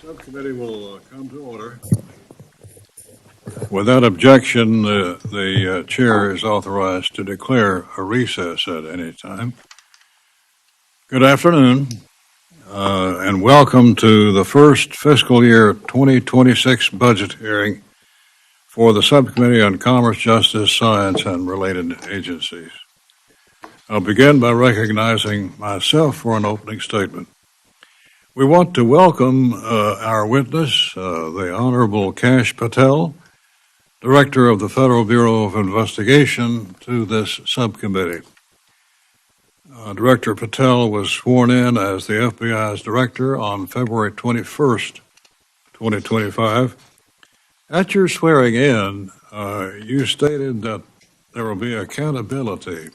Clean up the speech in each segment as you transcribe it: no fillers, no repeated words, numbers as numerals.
Subcommittee will come to order. Without objection, the chair is authorized to declare a recess at any time. Good afternoon, and welcome to the first fiscal year 2026 budget hearing for the Subcommittee on Commerce, Justice, Science, and Related Agencies. I'll begin by recognizing myself for an opening statement. We want to welcome our witness, the Honorable Kash Patel, Director of the Federal Bureau of Investigation, to this subcommittee. Director Patel was sworn in as the FBI's director on February 21st, 2025. At your swearing in, you stated that there will be accountability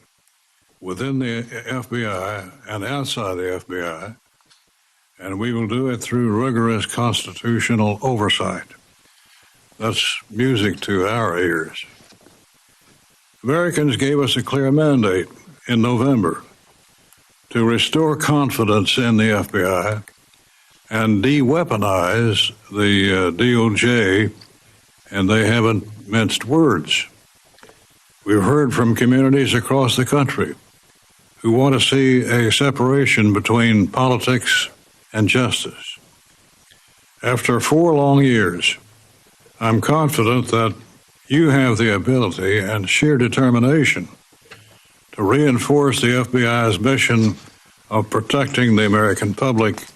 within the FBI and outside the FBI, and we will do it through rigorous constitutional oversight. That's music to our ears. Americans gave us a clear mandate in November to restore confidence in the FBI and de-weaponize the DOJ, and they haven't minced words. We've heard from communities across the country who want to see a separation between politics and justice. After 4 long years, I'm confident that you have the ability and sheer determination to reinforce the FBI's mission of protecting the American public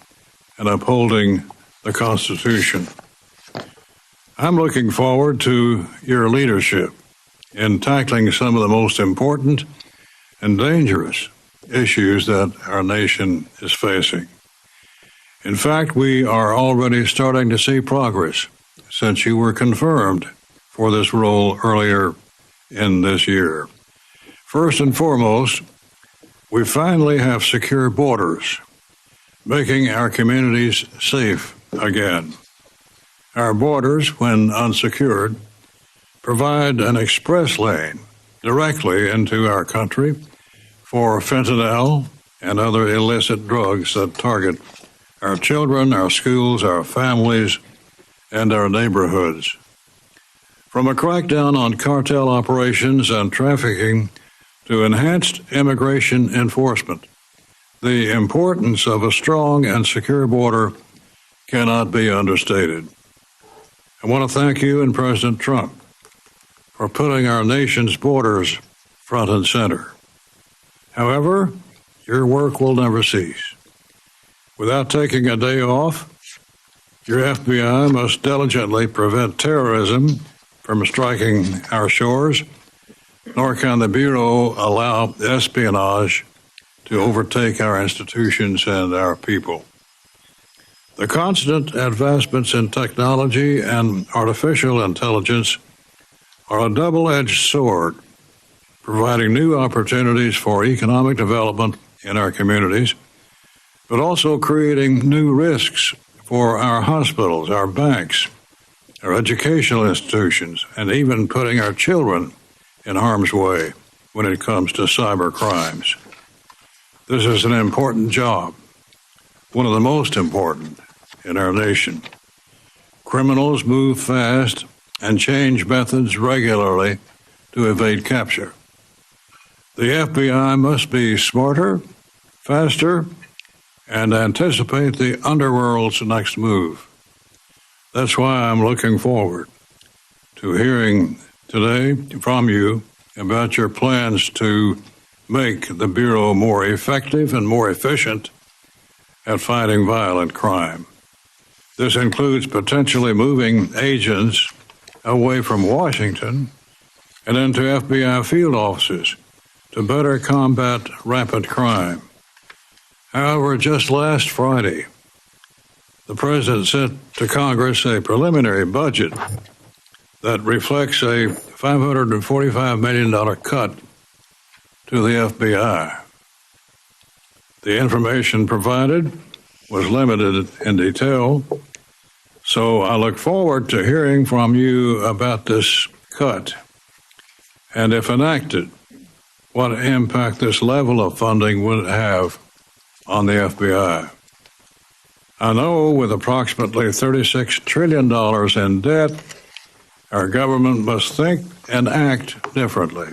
and upholding the Constitution. I'm looking forward to your leadership in tackling some of the most important and dangerous issues that our nation is facing. In fact, we are already starting to see progress since you were confirmed for this role earlier in this year. First and foremost, we finally have secure borders, making our communities safe again. Our borders, when unsecured, provide an express lane directly into our country for fentanyl and other illicit drugs that target our children, our schools, our families, and our neighborhoods. From a crackdown on cartel operations and trafficking to enhanced immigration enforcement, the importance of a strong and secure border cannot be understated. I want to thank you and President Trump for putting our nation's borders front and center. However, your work will never cease. Without taking a day off, your FBI must diligently prevent terrorism from striking our shores, nor can the Bureau allow espionage to overtake our institutions and our people. The constant advancements in technology and artificial intelligence are a double-edged sword, providing new opportunities for economic development in our communities, but also creating new risks for our hospitals, our banks, our educational institutions, and even putting our children in harm's way when it comes to cyber crimes. This is an important job, one of the most important in our nation. Criminals move fast and change methods regularly to evade capture. The FBI must be smarter, faster, and anticipate the underworld's next move. That's why I'm looking forward to hearing today from you about your plans to make the Bureau more effective and more efficient at fighting violent crime. This includes potentially moving agents away from Washington and into FBI field offices to better combat rampant crime. However, just last Friday, the President sent to Congress a preliminary budget that reflects a $545 million cut to the FBI. The information provided was limited in detail, so I look forward to hearing from you about this cut and, if enacted, what impact this level of funding would have on the FBI. I know with approximately $36 trillion in debt, our government must think and act differently.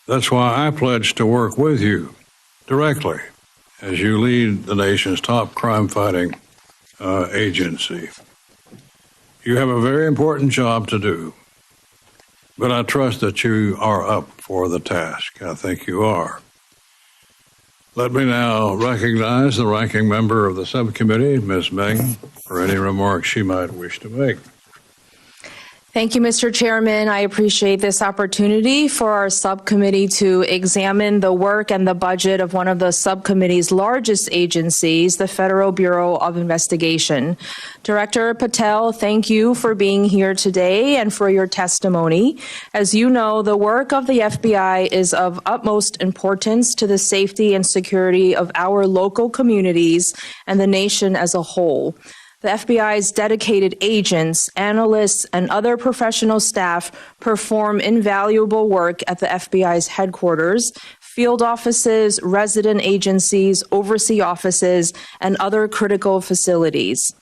That's why I pledge to work with you directly as you lead the nation's top crime-fighting agency. You have a very important job to do, but I trust that you are up for the task. I think you are. Let me now recognize the ranking member of the subcommittee, Ms. Meng, for any remarks she might wish to make. Thank you, Mr. Chairman. I appreciate this opportunity for our subcommittee to examine the work and the budget of one of the subcommittee's largest agencies, the Federal Bureau of Investigation. Director Patel, thank you for being here today and for your testimony. As you know, the work of the FBI is of utmost importance to the safety and security of our local communities and the nation as a whole. The FBI's dedicated agents, analysts, and other professional staff perform invaluable work at the FBI's headquarters, field offices, resident agencies, overseas offices, and other critical facilities.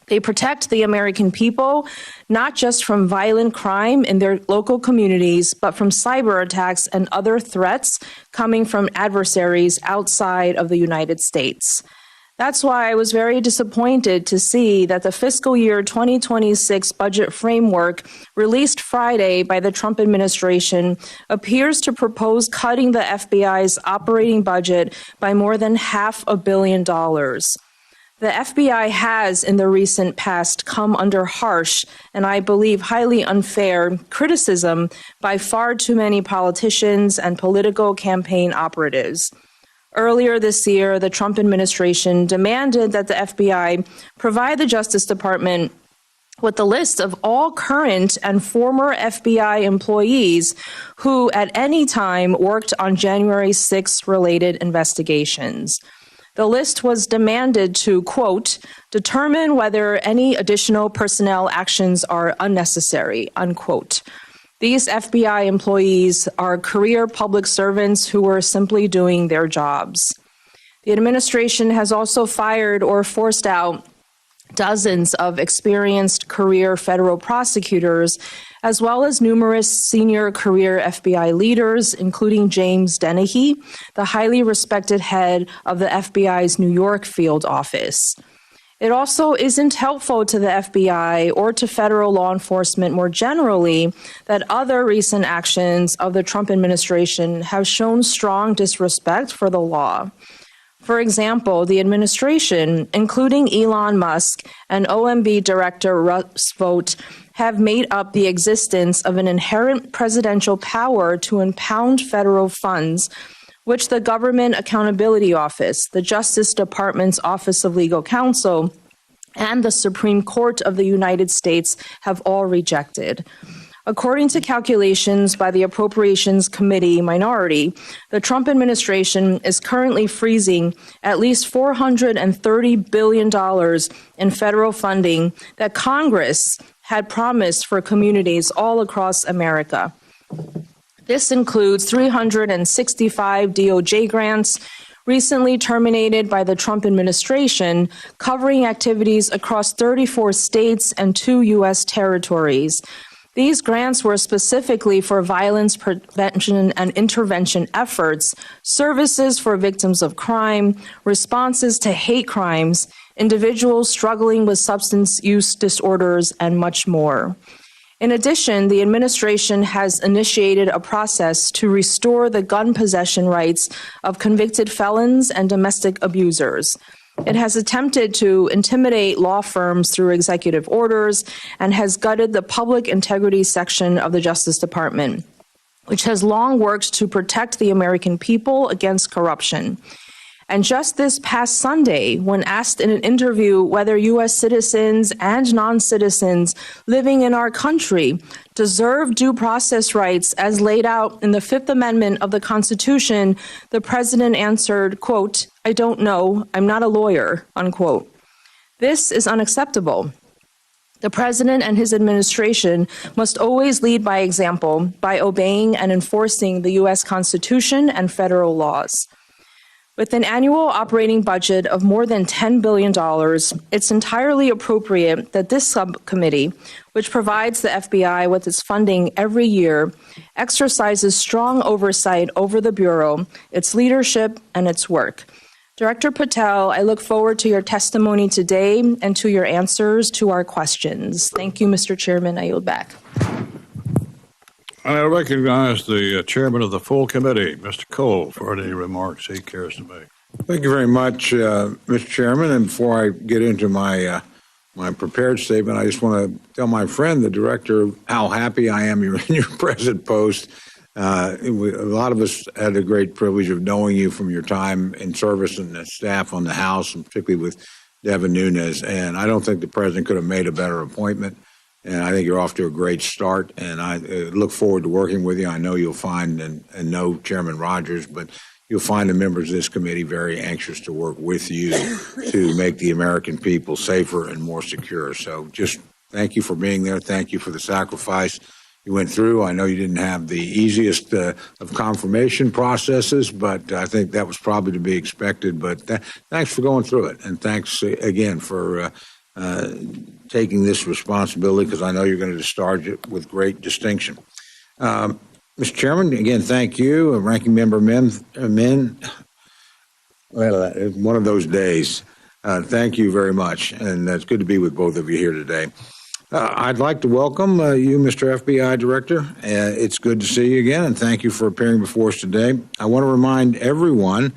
They protect the American people, not just from violent crime in their local communities, but from cyber attacks and other threats coming from adversaries outside of the United States. That's why I was very disappointed to see that the fiscal year 2026 budget framework released Friday by the Trump administration appears to propose cutting the FBI's operating budget by more than $500 million. The FBI has, in the recent past, come under harsh and I believe highly unfair criticism by far too many politicians and political campaign operatives. Earlier this year, the Trump administration demanded that the FBI provide the Justice Department with the list of all current and former FBI employees who at any time worked on January 6 related investigations. The list was demanded to, quote, determine whether any additional personnel actions are unnecessary, unquote. These FBI employees are career public servants who were simply doing their jobs. The administration has also fired or forced out dozens of experienced career federal prosecutors, as well as numerous senior career FBI leaders, including James Dennehy, the highly respected head of the FBI's New York field office. It also isn't helpful to the FBI or to federal law enforcement more generally that other recent actions of the Trump administration have shown strong disrespect for the law. For example, the administration, including Elon Musk and OMB Director Vought, have made up the existence of an inherent presidential power to impound federal funds, which the Government Accountability Office, the Justice Department's Office of Legal Counsel, and the Supreme Court of the United States have all rejected. According to calculations by the Appropriations Committee minority, the Trump administration is currently freezing at least $430 billion in federal funding that Congress had promised for communities all across America. This includes 365 DOJ grants recently terminated by the Trump administration, covering activities across 34 states and 2 U.S. territories. These grants were specifically for violence prevention and intervention efforts, services for victims of crime, responses to hate crimes, individuals struggling with substance use disorders, and much more. In addition, the administration has initiated a process to restore the gun possession rights of convicted felons and domestic abusers. It has attempted to intimidate law firms through executive orders and has gutted the public integrity section of the Justice Department, which has long worked to protect the American people against corruption. And just this past Sunday, when asked in an interview whether U.S. citizens and non-citizens living in our country deserve due process rights as laid out in the Fifth Amendment of the Constitution, the president answered, quote, "I don't know, I'm not a lawyer," unquote. This is unacceptable. The president and his administration must always lead by example by obeying and enforcing the U.S. Constitution and federal laws. With an annual operating budget of more than $10 billion, it's entirely appropriate that this subcommittee, which provides the FBI with its funding every year, exercises strong oversight over the Bureau, its leadership, and its work. Director Patel, I look forward to your testimony today and to your answers to our questions. Thank you, Mr. Chairman. I yield back. I recognize the chairman of the full committee, Mr. Cole, for any remarks he cares to make. Thank you very much, Mr. Chairman. And before I get into my prepared statement, I just want to tell my friend, the director, how happy I am you're in your present post. A lot of us had the great privilege of knowing you from your time in service and the staff on the House, and particularly with Devin Nunes. And I don't think the president could have made a better appointment. And I think you're off to a great start, and I look forward to working with you. I know you'll find, and know Chairman Rogers, but you'll find the members of this committee very anxious to work with you to make the American people safer and more secure. So just thank you for being there. Thank you for the sacrifice you went through. I know you didn't have the easiest of confirmation processes, but I think that was probably to be expected. But thanks for going through it, and thanks again for taking this responsibility, because I know you're going to discharge it with great distinction. Mr. Chairman, again, thank you. Ranking Member Men, well, one of those days. Thank you very much, and it's good to be with both of you here today. I'd like to welcome you, Mr. FBI Director. It's good to see you again, and thank you for appearing before us today. I want to remind everyone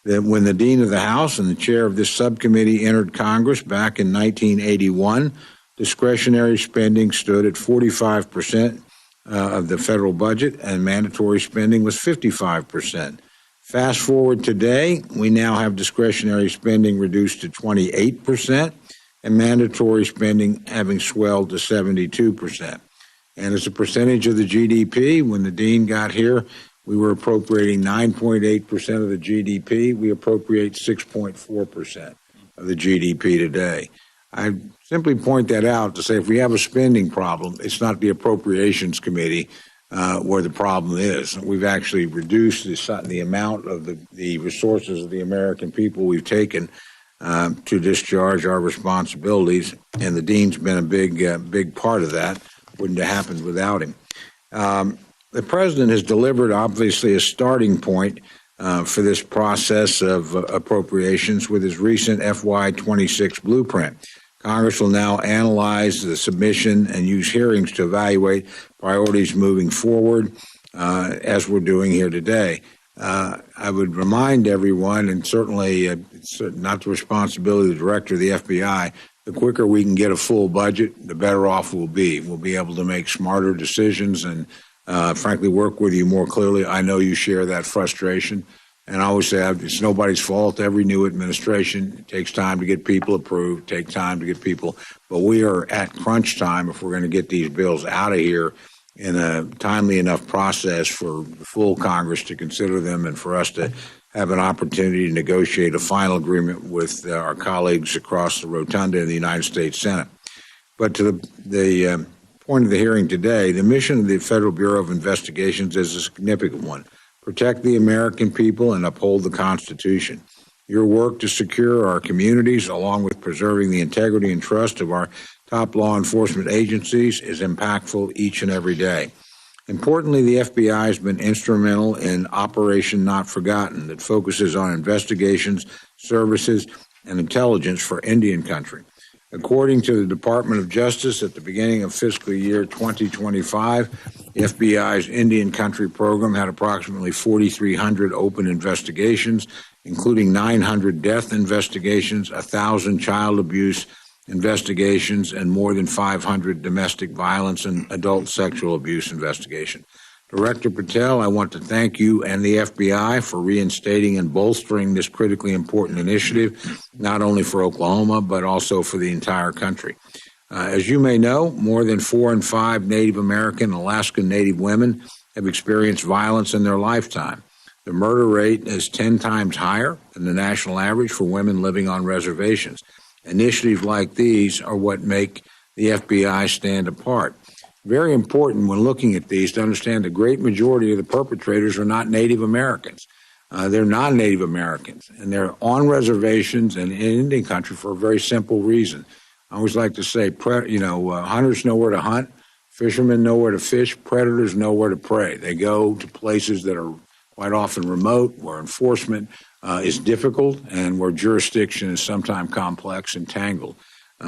that when the Dean of the House and the chair of this subcommittee entered Congress back in 1981, discretionary spending stood at 45% of the federal budget, and mandatory spending was 55%. Fast forward today, we now have discretionary spending reduced to 28%, and mandatory spending having swelled to 72%. And as a percentage of the GDP, when the Dean got here, we were appropriating 9.8% of the GDP. We appropriate 6.4% of the GDP today. I simply point that out to say if we have a spending problem, it's not the Appropriations Committee where the problem is. We've actually reduced the amount of the resources of the American people we've taken to discharge our responsibilities, and the Dean's been a big part of that. Wouldn't have happened without him. The President has delivered, obviously, a starting point for this process of appropriations with his recent FY26 blueprint. Congress will now analyze the submission and use hearings to evaluate priorities moving forward, as we're doing here today. I would remind everyone, and certainly it's not the responsibility of the director of the FBI, the quicker we can get a full budget, the better off we'll be. We'll be able to make smarter decisions and frankly, work with you more clearly. I know you share that frustration. And I always say it's nobody's fault. Every new administration, it takes time to get people approved, takes time to get people. But we are at crunch time if we're going to get these bills out of here in a timely enough process for the full Congress to consider them and for us to have an opportunity to negotiate a final agreement with our colleagues across the rotunda in the United States Senate. But to the point of the hearing today, the mission of the Federal Bureau of Investigations is a significant one. Protect the American people and uphold the Constitution. Your work to secure our communities, along with preserving the integrity and trust of our top law enforcement agencies, is impactful each and every day. Importantly, the FBI has been instrumental in Operation Not Forgotten that focuses on investigations, services, and intelligence for Indian country. According to the Department of Justice, at the beginning of fiscal year 2025, the FBI's Indian Country program had approximately 4,300 open investigations, including 900 death investigations, 1,000 child abuse investigations, and more than 500 domestic violence and adult sexual abuse investigations. Director Patel, I want to thank you and the FBI for reinstating and bolstering this critically important initiative, not only for Oklahoma, but also for the entire country. As you may know, more than 4 in 5 Native American and Alaskan Native women have experienced violence in their lifetime. The murder rate is 10 times higher than the national average for women living on reservations. Initiatives like these are what make the FBI stand apart. Very important when looking at these to understand the great majority of the perpetrators are not Native Americans. They're non-Native Americans, and they're on reservations and in Indian country for a very simple reason. I always like to say, hunters know where to hunt, fishermen know where to fish, predators know where to prey. They go to places that are quite often remote, where enforcement is difficult, and where jurisdiction is sometimes complex and tangled.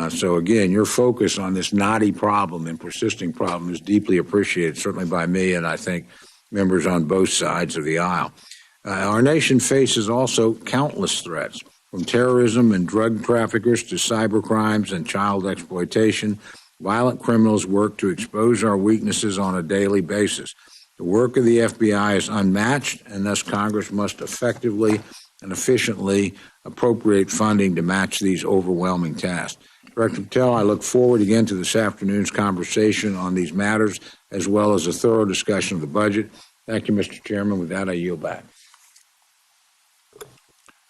So again, your focus on this knotty problem and persisting problem is deeply appreciated, certainly by me and I think members on both sides of the aisle. Our nation faces also countless threats, from terrorism and drug traffickers to cyber crimes and child exploitation. Violent criminals work to expose our weaknesses on a daily basis. The work of the FBI is unmatched, and thus Congress must effectively and efficiently appropriate funding to match these overwhelming tasks. Director Patel, I look forward again to this afternoon's conversation on these matters, as well as a thorough discussion of the budget. Thank you, Mr. Chairman. With that, I yield back.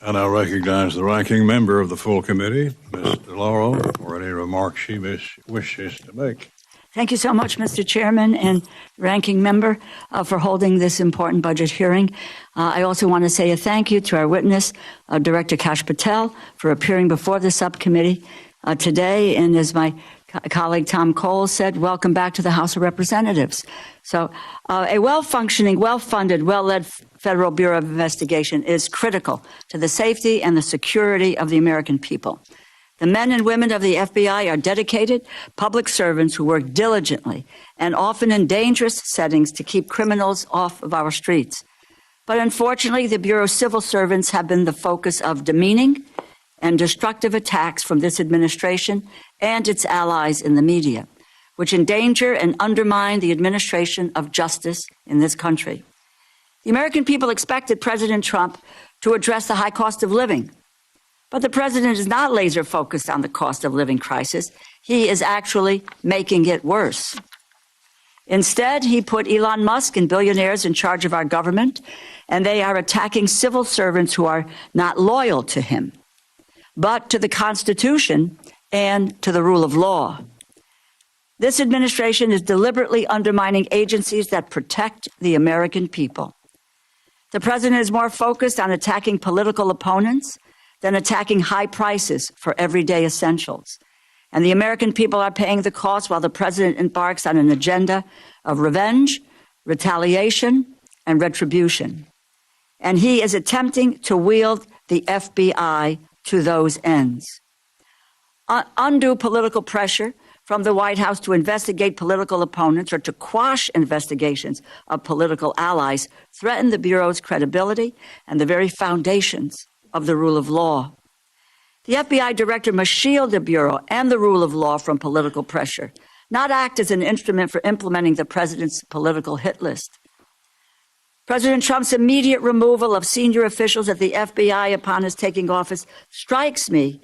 And I recognize the ranking member of the full committee, Ms. DeLauro, for any remarks she wishes to make. Thank you so much, Mr. Chairman and Ranking Member, for holding this important budget hearing. I also want to say a thank you to our witness, Director Kash Patel, for appearing before the subcommittee today. And as my colleague Tom Cole said, welcome back to the House of Representatives. So a well-functioning, well-funded, well-led Federal Bureau of Investigation is critical to the safety and the security of the American people. The men and women of the FBI are dedicated public servants who work diligently and often in dangerous settings to keep criminals off of our streets. But unfortunately, the Bureau's civil servants have been the focus of demeaning and destructive attacks from this administration and its allies in the media, which endanger and undermine the administration of justice in this country. The American people expected President Trump to address the high cost of living. But the president is not laser focused on the cost of living crisis. He is actually making it worse. Instead, he put Elon Musk and billionaires in charge of our government, and they are attacking civil servants who are not loyal to him, but to the Constitution and to the rule of law. This administration is deliberately undermining agencies that protect the American people. The president is more focused on attacking political opponents than attacking high prices for everyday essentials. And the American people are paying the cost while the president embarks on an agenda of revenge, retaliation, and retribution. And he is attempting to wield the FBI to those ends. Undue political pressure from the White House to investigate political opponents or to quash investigations of political allies threaten the Bureau's credibility and the very foundations of the rule of law. The FBI director must shield the Bureau and the rule of law from political pressure, not act as an instrument for implementing the president's political hit list. President Trump's immediate removal of senior officials at the FBI upon his taking office strikes me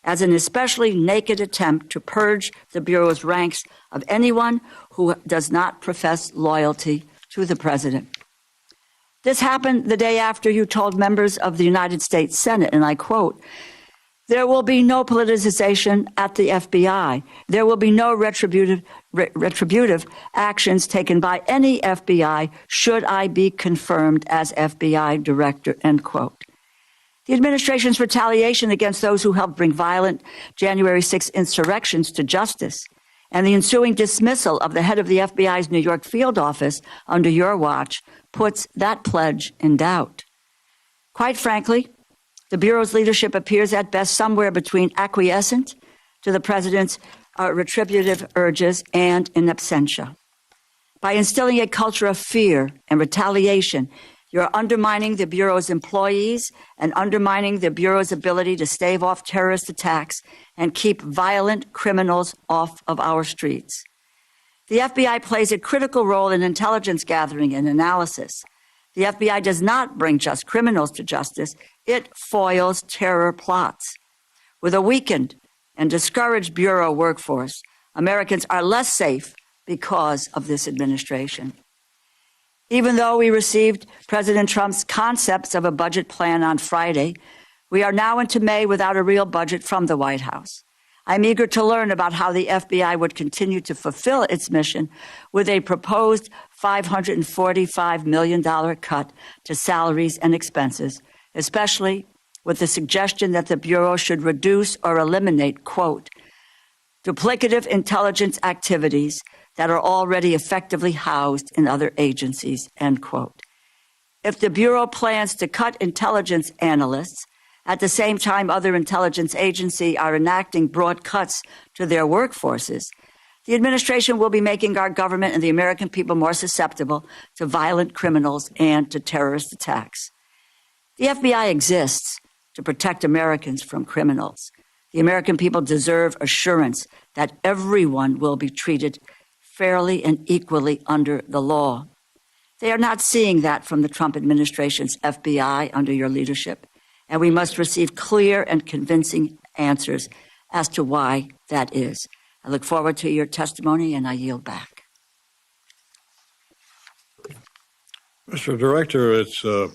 as an especially naked attempt to purge the Bureau's ranks of anyone who does not profess loyalty to the president. This happened the day after you told members of the United States Senate, and I quote, "There will be no politicization at the FBI. There will be no retributive actions taken by any FBI should I be confirmed as FBI director," end quote. The administration's retaliation against those who helped bring violent January 6 insurrections to justice and the ensuing dismissal of the head of the FBI's New York field office under your watch puts that pledge in doubt. Quite frankly, the Bureau's leadership appears at best somewhere between acquiescent to the president's retributive urges and in absentia. By instilling a culture of fear and retaliation, you're undermining the Bureau's employees and undermining the Bureau's ability to stave off terrorist attacks and keep violent criminals off of our streets. The FBI plays a critical role in intelligence gathering and analysis. The FBI does not bring just criminals to justice. It foils terror plots. With a weakened and discouraged Bureau workforce, Americans are less safe because of this administration. Even though we received President Trump's concepts of a budget plan on Friday, we are now into May without a real budget from the White House. I'm eager to learn about how the FBI would continue to fulfill its mission with a proposed $545 million cut to salaries and expenses, especially with the suggestion that the Bureau should reduce or eliminate, quote, duplicative intelligence activities that are already effectively housed in other agencies, end quote. If the Bureau plans to cut intelligence analysts, at the same time other intelligence agencies are enacting broad cuts to their workforces, the administration will be making our government and the American people more susceptible to violent criminals and to terrorist attacks. The FBI exists to protect Americans from criminals. The American people deserve assurance that everyone will be treated fairly and equally under the law. They are not seeing that from the Trump administration's FBI under your leadership, and we must receive clear and convincing answers as to why that is. I look forward to your testimony, and I yield back. Mr. Director, it's a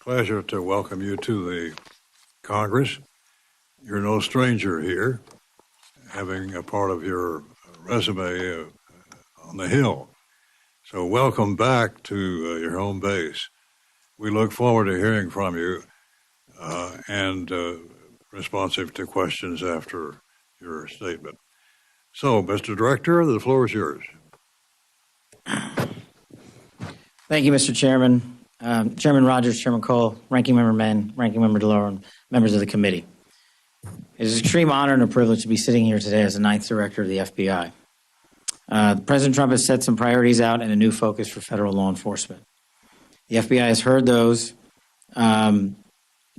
pleasure to welcome you to the Congress. You're no stranger here, having a part of your resume on the Hill. So welcome back to your home base. We look forward to hearing from you and responsive to questions after your statement. So, Mr. Director, the floor is yours. Thank you, Mr. Chairman. Chairman Rogers, Chairman Cole, Ranking Member Mann, Ranking Member DeLore, and members of the committee. It is an extreme honor and a privilege to be sitting here today as the 9th Director of the FBI. President Trump has set some priorities out and a new focus for federal law enforcement. The FBI has heard those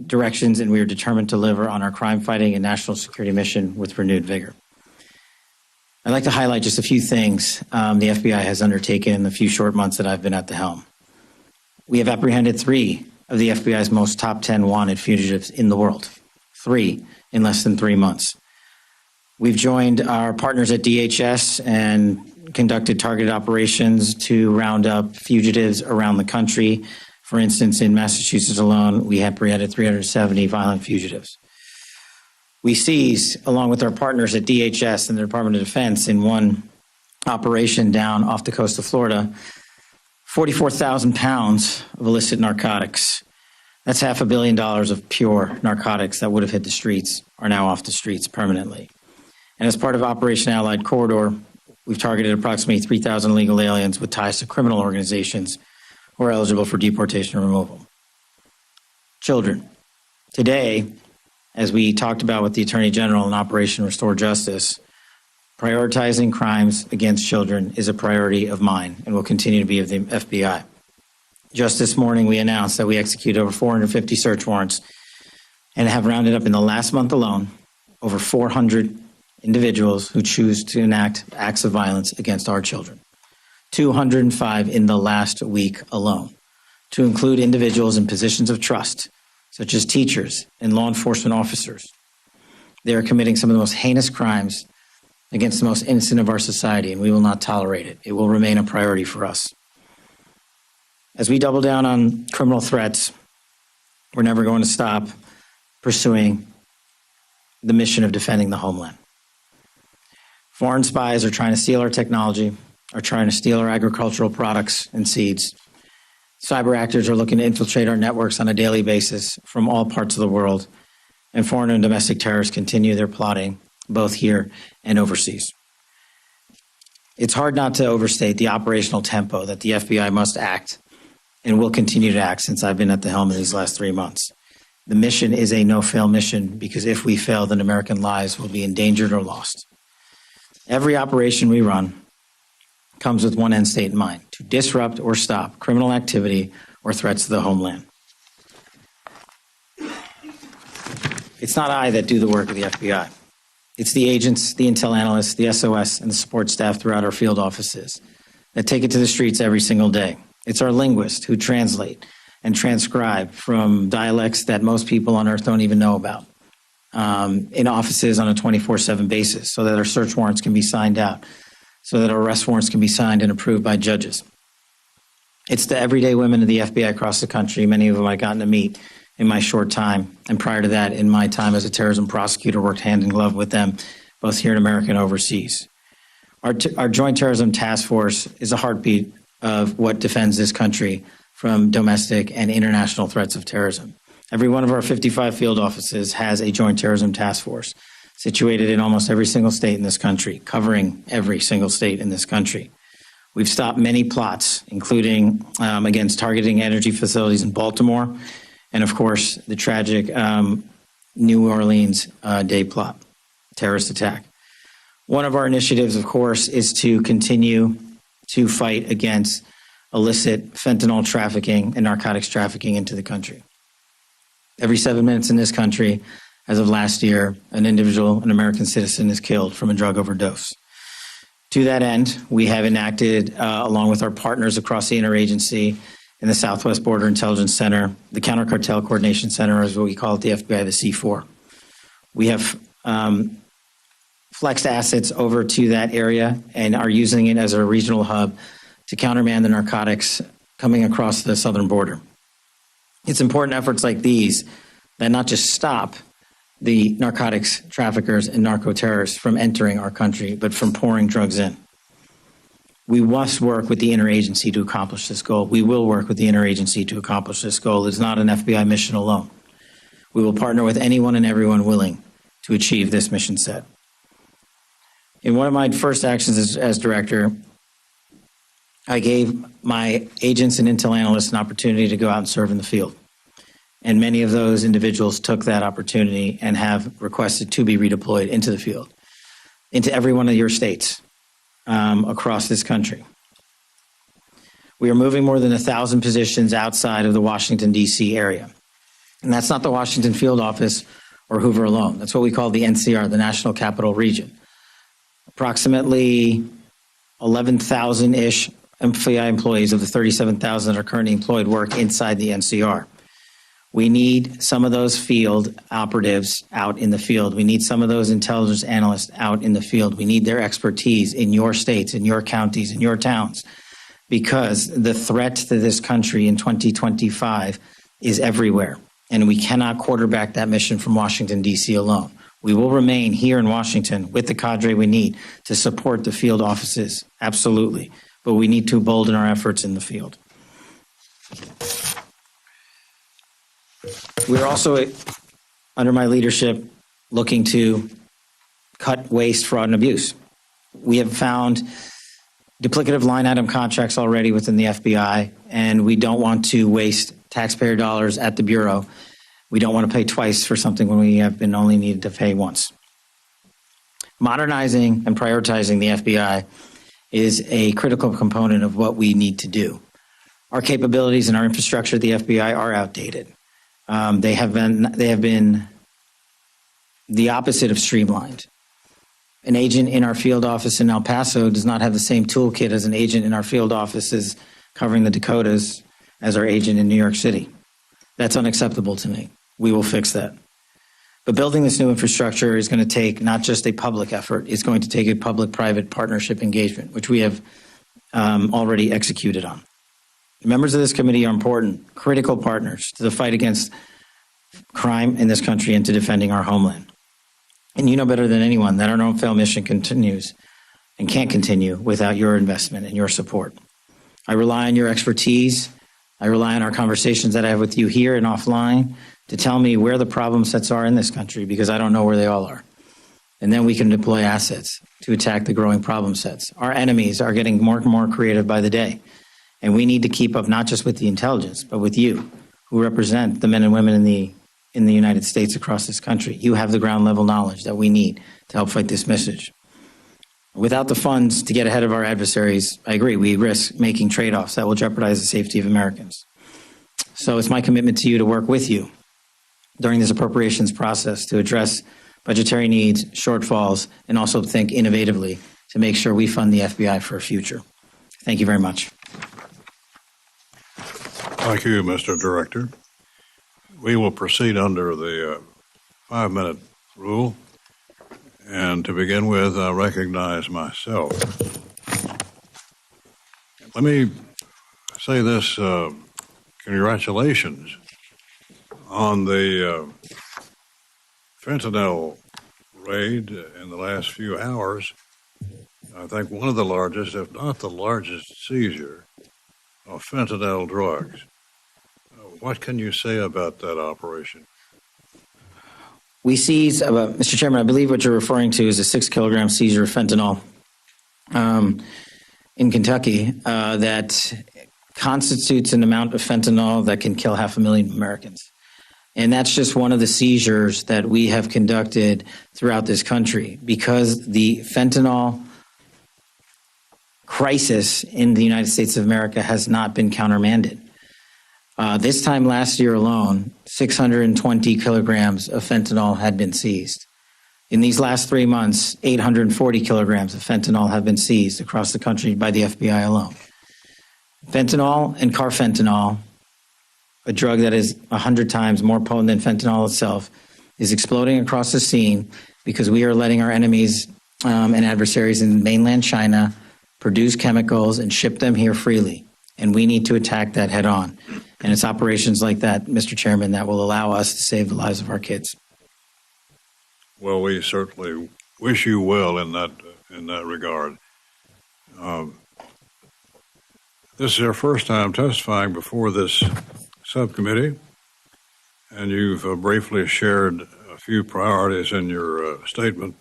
directions, and we are determined to deliver on our crime-fighting and national security mission with renewed vigor. I'd like to highlight just a few things the FBI has undertaken in the few short months that I've been at the helm. We have apprehended 3 of the FBI's most top 10 wanted fugitives in the world. 3 in less than 3 months. We've joined our partners at DHS and conducted targeted operations to round up fugitives around the country. For instance, in Massachusetts alone, we apprehended 370 violent fugitives. We seized, along with our partners at DHS and the Department of Defense, in one operation down off the coast of Florida, 44,000 pounds of illicit narcotics. That's $500 million of pure narcotics that would have hit the streets, are now off the streets permanently. And as part of Operation Allied Corridor, we've targeted approximately 3,000 illegal aliens with ties to criminal organizations who are eligible for deportation or removal. Children. Today, as we talked about with the Attorney General in Operation Restore Justice, prioritizing crimes against children is a priority of mine and will continue to be of the FBI. Just this morning, we announced that we executed over 450 search warrants and have rounded up in the last month alone over 400 individuals who choose to enact acts of violence against our children. 205 in the last week alone, to include individuals in positions of trust, such as teachers and law enforcement officers. They are committing some of the most heinous crimes against the most innocent of our society, and we will not tolerate it. It will remain a priority for us. As we double down on criminal threats, we're never going to stop pursuing the mission of defending the homeland. Foreign spies are trying to steal our technology, are trying to steal our agricultural products and seeds. Cyber actors are looking to infiltrate our networks on a daily basis from all parts of the world, and foreign and domestic terrorists continue their plotting, both here and overseas. It's hard not to overstate the operational tempo that the FBI must act and will continue to act since I've been at the helm of these last 3 months. The mission is a no-fail mission because if we fail, then American lives will be endangered or lost. Every operation we run comes with one end state in mind: to disrupt or stop criminal activity or threats to the homeland. It's not I that do the work of the FBI. It's the agents, the intel analysts, the SOS, and the support staff throughout our field offices that take it to the streets every single day. It's our linguists who translate and transcribe from dialects that most people on earth don't even know about in offices on a 24/7 basis so that our search warrants can be signed out, so that our arrest warrants can be signed and approved by judges. It's the everyday women of the FBI across the country, many of whom I've gotten to meet in my short time, and prior to that, in my time as a terrorism prosecutor, worked hand in glove with them both here in America and overseas. Our Joint Terrorism Task Force is a heartbeat of what defends this country from domestic and international threats of terrorism. Every one of our 55 field offices has a Joint Terrorism Task Force situated in almost every single state in this country, covering every single state in this country. We've stopped many plots, including against targeting energy facilities in Baltimore, and of course, the tragic New Orleans day plot, terrorist attack. One of our initiatives, of course, is to continue to fight against illicit fentanyl trafficking and narcotics trafficking into the country. Every 7 minutes in this country, as of last year, an individual, an American citizen, is killed from a drug overdose. To that end, we have enacted, along with our partners across the interagency in the Southwest Border Intelligence Center, the Counter Cartel Coordination Center, or as what we call it, the FBI, the C4. We have flexed assets over to that area and are using it as a regional hub to countermand the narcotics coming across the southern border. It's important efforts like these that not just stop the narcotics traffickers and narco-terrorists from entering our country, but from pouring drugs in. We must work with the interagency to accomplish this goal. We will work with the interagency to accomplish this goal. It's not an FBI mission alone. We will partner with anyone and everyone willing to achieve this mission set. In one of my first actions as director, I gave my agents and intel analysts an opportunity to go out and serve in the field. And many of those individuals took that opportunity and have requested to be redeployed into the field, into every one of your states across this country. We are moving more than 1,000 positions outside of the Washington, D.C. area. And that's not the Washington field office or Hoover alone. That's what we call the NCR, the National Capital Region. Approximately 11,000-ish FBI employees of the 37,000 that are currently employed work inside the NCR. We need some of those field operatives out in the field. We need some of those intelligence analysts out in the field. We need their expertise in your states, in your counties, in your towns, because the threat to this country in 2025 is everywhere. And we cannot quarterback that mission from Washington, D.C. alone. We will remain here in Washington with the cadre we need to support the field offices, absolutely. But we need to bolden our efforts in the field. We're also, under my leadership, looking to cut waste, fraud, and abuse. We have found duplicative line item contracts already within the FBI, and we don't want to waste taxpayer dollars at the Bureau. We don't want to pay twice for something when we have been only needed to pay once. Modernizing and prioritizing the FBI is a critical component of what we need to do. Our capabilities and our infrastructure at the FBI are outdated. They have been the opposite of streamlined. An agent in our field office in El Paso does not have the same toolkit as an agent in our field offices covering the Dakotas as our agent in New York City. That's unacceptable to me. We will fix that. But building this new infrastructure is going to take not just a public effort, it's going to take a public-private partnership engagement, which we have already executed on. The members of this committee are important, critical partners to the fight against crime in this country and to defending our homeland. And you know better than anyone that our no-fail mission continues and can't continue without your investment and your support. I rely on your expertise. I rely on our conversations that I have with you here and offline to tell me where the problem sets are in this country, because I don't know where they all are. And then we can deploy assets to attack the growing problem sets. Our enemies are getting more and more creative by the day. And we need to keep up not just with the intelligence, but with you, who represent the men and women in the United States across this country. You have the ground level knowledge that we need to help fight this message. Without the funds to get ahead of our adversaries, I agree, we risk making trade-offs that will jeopardize the safety of Americans. So it's my commitment to you to work with you during this appropriations process to address budgetary needs, shortfalls, and also think innovatively to make sure we fund the FBI for a future. Thank you very much. Thank you, Mr. Director. We will proceed under the 5-minute rule. And to begin with, I recognize myself. Let me say this, congratulations on the fentanyl raid in the last few hours, I think one of the largest, if not the largest, seizure of fentanyl drugs. What can you say about that operation? We seized, Mr. Chairman, I believe what you're referring to is a 6 kilogram seizure of fentanyl in Kentucky that constitutes an amount of fentanyl that can kill 500,000 Americans. And that's just one of the seizures that we have conducted throughout this country because the fentanyl crisis in the United States of America has not been countermanded. This time last year alone, 620 kilograms of fentanyl had been seized. In these last 3 months, 840 kilograms of fentanyl have been seized across the country by the FBI alone. Fentanyl and carfentanil, a drug that is 100 times more potent than fentanyl itself, is exploding across the scene because we are letting our enemies and adversaries in mainland China produce chemicals and ship them here freely. And we need to attack that head on. And it's operations like that, Mr. Chairman, that will allow us to save the lives of our kids. Well, we certainly wish you well in that regard. This is your first time testifying before this subcommittee, and you've briefly shared a few priorities in your statement.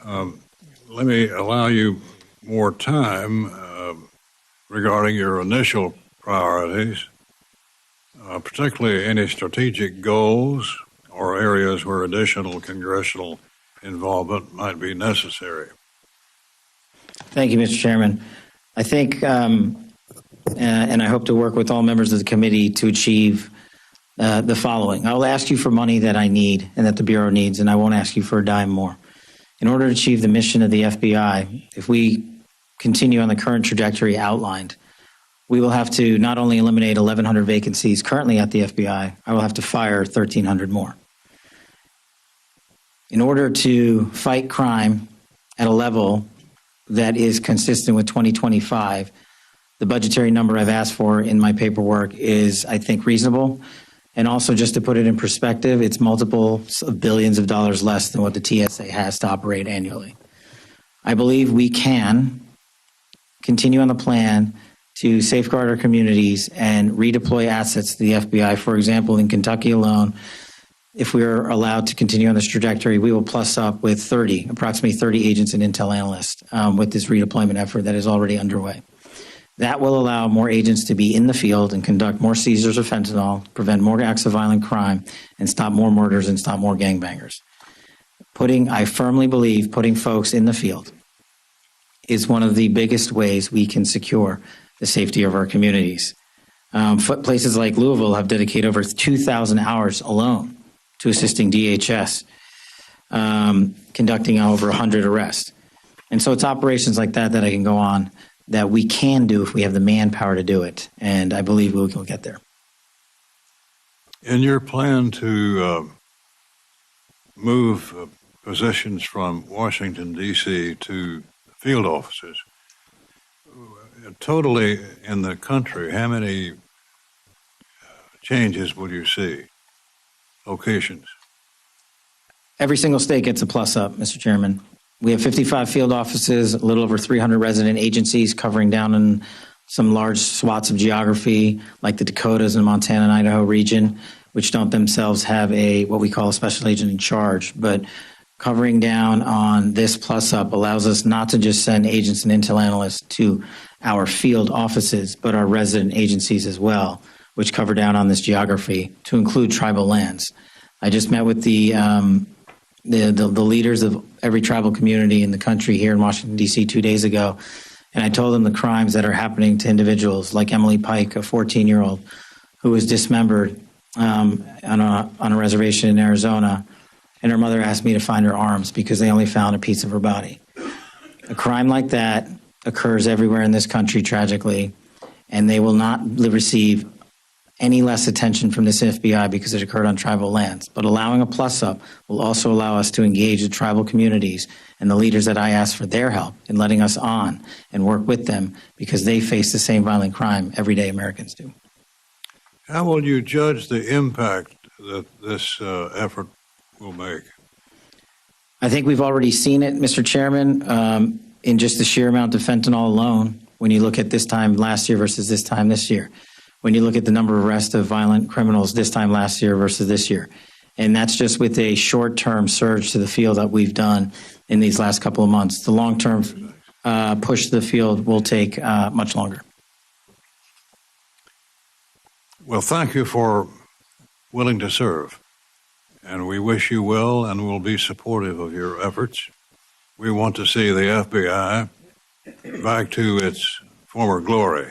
Let me allow you more time regarding your initial priorities, particularly any strategic goals or areas where additional congressional involvement might be necessary. Thank you, Mr. Chairman. I think, and I hope to work with all members of the committee to achieve the following. I will ask you for money that I need and that the Bureau needs, and I won't ask you for a dime more. In order to achieve the mission of the FBI, if we continue on the current trajectory outlined, we will have to not only eliminate 1,100 vacancies currently at the FBI, I will have to fire 1,300 more. In order to fight crime at a level that is consistent with 2025, the budgetary number I've asked for in my paperwork is, I think, reasonable. And also, just to put it in perspective, it's multiples of billions of dollars less than what the TSA has to operate annually. I believe we can continue on the plan to safeguard our communities and redeploy assets to the FBI. For example, in Kentucky alone, if we're allowed to continue on this trajectory, we will plus up with approximately 30 agents and intel analysts with this redeployment effort that is already underway. That will allow more agents to be in the field and conduct more seizures of fentanyl, prevent more acts of violent crime, and stop more murders and stop more gangbangers. I firmly believe putting folks in the field is one of the biggest ways we can secure the safety of our communities. Places like Louisville have dedicated over 2,000 hours alone to assisting DHS, conducting over 100 arrests. And so it's operations like that that I can go on that we can do if we have the manpower to do it. And I believe we'll get there. In your plan to move positions from Washington, D.C. to field offices, totally in the country, how many changes will you see? Locations? Every single state gets a plus up, Mr. Chairman. We have 55 field offices, a little over 300 resident agencies covering down in some large swaths of geography, like the Dakotas and Montana and Idaho region, which don't themselves have what we call a special agent in charge. But covering down on this plus up allows us not to just send agents and intel analysts to our field offices, but our resident agencies as well, which cover down on this geography to include tribal lands. I just met with the leaders of every tribal community in the country here in Washington, D.C. 2 days ago, and I told them the crimes that are happening to individuals like Emily Pike, a 14-year-old who was dismembered on a reservation in Arizona, and her mother asked me to find her arms because they only found a piece of her body. A crime like that occurs everywhere in this country, tragically, and they will not receive any less attention from this FBI because it occurred on tribal lands. But allowing a plus up will also allow us to engage the tribal communities and the leaders that I asked for their help in letting us on and work with them because they face the same violent crime everyday Americans do. How will you judge the impact that this effort will make? I think we've already seen it, Mr. Chairman, in just the sheer amount of fentanyl alone, when you look at this time last year versus this time this year. When you look at the number of arrests of violent criminals this time last year versus this year. And that's just with a short-term surge to the field that we've done in these last couple of months. The long-term push to the field will take much longer. Well, thank you for willing to serve. And we wish you well and will be supportive of your efforts. We want to see the FBI back to its former glory.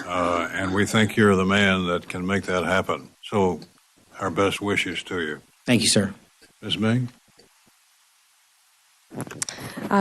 And we think you're the man that can make that happen. So our best wishes to you. Thank you, sir. Ms. Ming?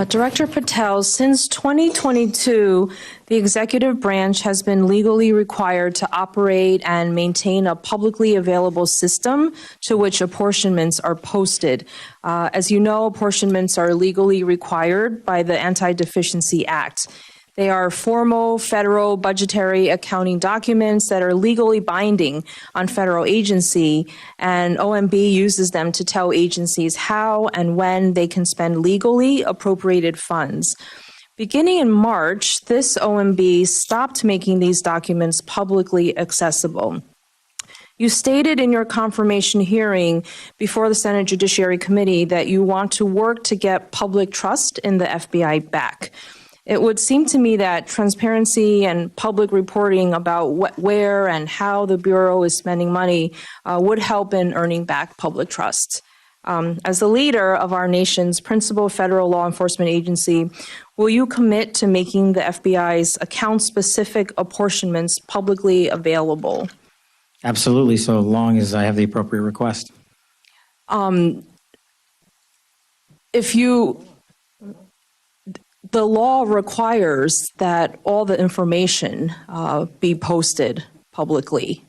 Director Patel, since 2022, the executive branch has been legally required to operate and maintain a publicly available system to which apportionments are posted. As you know, apportionments are legally required by the Anti-Deficiency Act. They are formal federal budgetary accounting documents that are legally binding on federal agency, and OMB uses them to tell agencies how and when they can spend legally appropriated funds. Beginning in March, this OMB stopped making these documents publicly accessible. You stated in your confirmation hearing before the Senate Judiciary Committee that you want to work to get public trust in the FBI back. It would seem to me that transparency and public reporting about where and how the Bureau is spending money would help in earning back public trust. As the leader of our nation's principal federal law enforcement agency, will you commit to making the FBI's account-specific apportionments publicly available? Absolutely, so long as I have the appropriate request. The law requires that all the information be posted publicly.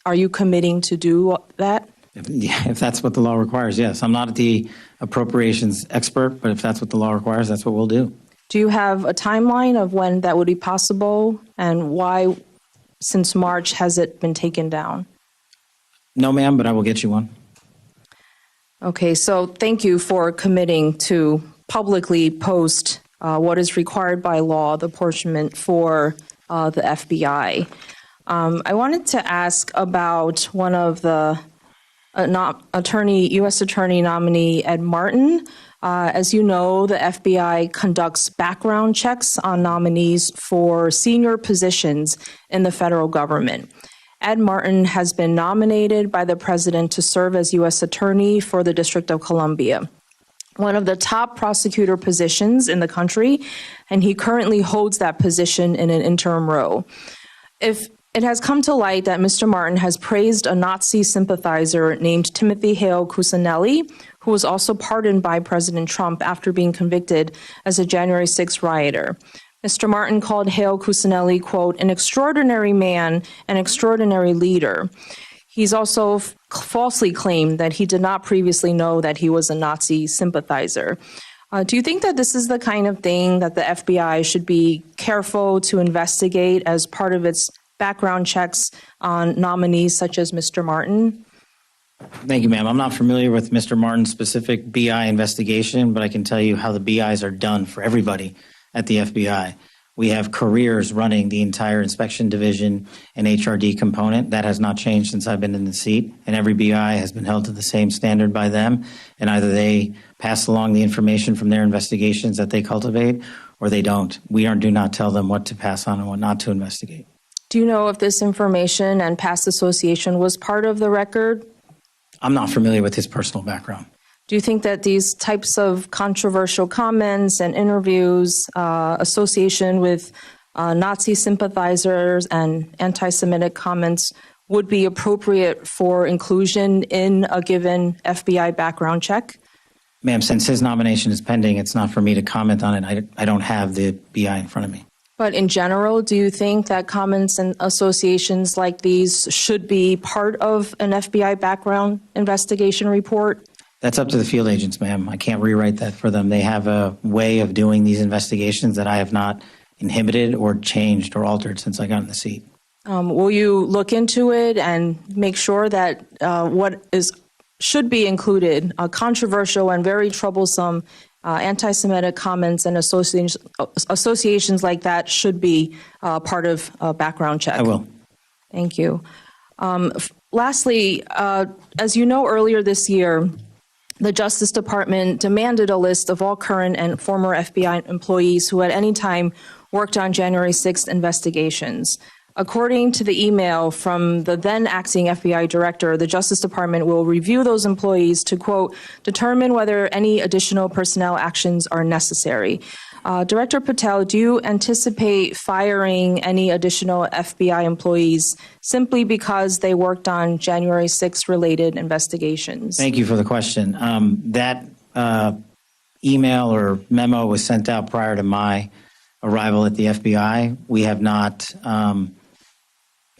Are you committing to do that? If that's what the law requires, yes. I'm not the appropriations expert, but if that's what the law requires, that's what we'll do. Do you have a timeline of when that would be possible, and why, since March, has it been taken down? No, ma'am, but I will get you one. Okay, so thank you for committing to publicly post what is required by law, the apportionment for the FBI. I wanted to ask about one of the U.S. Attorney nominee Ed Martin. As you know, the FBI conducts background checks on nominees for senior positions in the federal government. Ed Martin has been nominated by the president to serve as U.S. Attorney for the District of Columbia, one of the top prosecutor positions in the country, and he currently holds that position in an interim role. If it has come to light that Mr. Martin has praised a Nazi sympathizer named Timothy Hale Cusinelli, who was also pardoned by President Trump after being convicted as a January 6th rioter. Mr. Martin called Hale Cusinelli, quote, an extraordinary man, an extraordinary leader. He's also falsely claimed that he did not previously know that he was a Nazi sympathizer. Do you think that this is the kind of thing that the FBI should be careful to investigate as part of its background checks on nominees such as Mr. Martin? Thank you, ma'am. I'm not familiar with Mr. Martin's specific BI investigation, but I can tell you how the BIs are done for everybody at the FBI. We have careers running the entire inspection division and HRD component. That has not changed since I've been in the seat, and every BI has been held to the same standard by them, and either they pass along the information from their investigations that they cultivate, or they don't. We do not tell them what to pass on and what not to investigate. Do you know if this information and past association was part of the record? I'm not familiar with his personal background. Do you think that these types of controversial comments and interviews, association with Nazi sympathizers and anti-Semitic comments would be appropriate for inclusion in a given FBI background check? Ma'am, since his nomination is pending, it's not for me to comment on it. I don't have the BI in front of me. But in general, do you think that comments and associations like these should be part of an FBI background investigation report? That's up to the field agents, ma'am. I can't rewrite that for them. They have a way of doing these investigations that I have not inhibited or changed or altered since I got in the seat. Will you look into it and make sure that what is should be included. Controversial and very troublesome anti-Semitic comments and associations like that should be part of a background check. I will. Thank you. Lastly, as you know, earlier this year, the Justice Department demanded a list of all current and former FBI employees who at any time worked on January 6th investigations. According to the email from the then acting FBI director, the Justice Department will review those employees to, quote, determine whether any additional personnel actions are necessary. Director Patel, do you anticipate firing any additional FBI employees simply because they worked on January 6th related investigations? Thank you for the question. That email or memo was sent out prior to my arrival at the FBI. We have not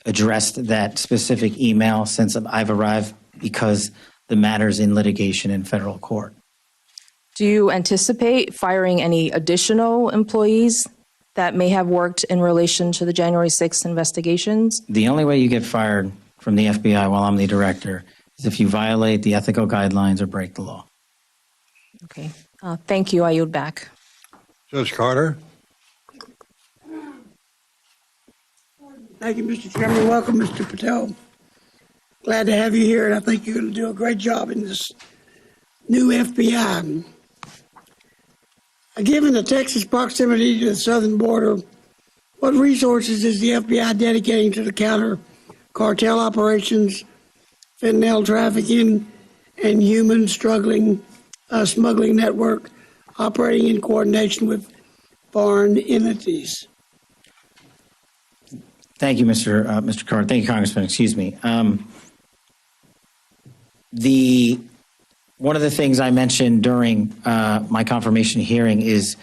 addressed that specific email since I've arrived because the matter's in litigation in federal court. Do you anticipate firing any additional employees that may have worked in relation to the January 6th investigations? The only way you get fired from the FBI while I'm the director is if you violate the ethical guidelines or break the law. Okay. Thank you. I yield back. Judge Carter? Thank you, Mr. Chairman. Welcome, Mr. Patel. Glad to have you here, and I think you're going to do a great job in this new FBI. Given the Texas proximity to the southern border, what resources is the FBI dedicating to the counter cartel operations, fentanyl trafficking, and human smuggling network operating in coordination with foreign entities? Thank you, Mr. Carter. Thank you, Congressman. Excuse me. One of the things I mentioned during my confirmation hearing is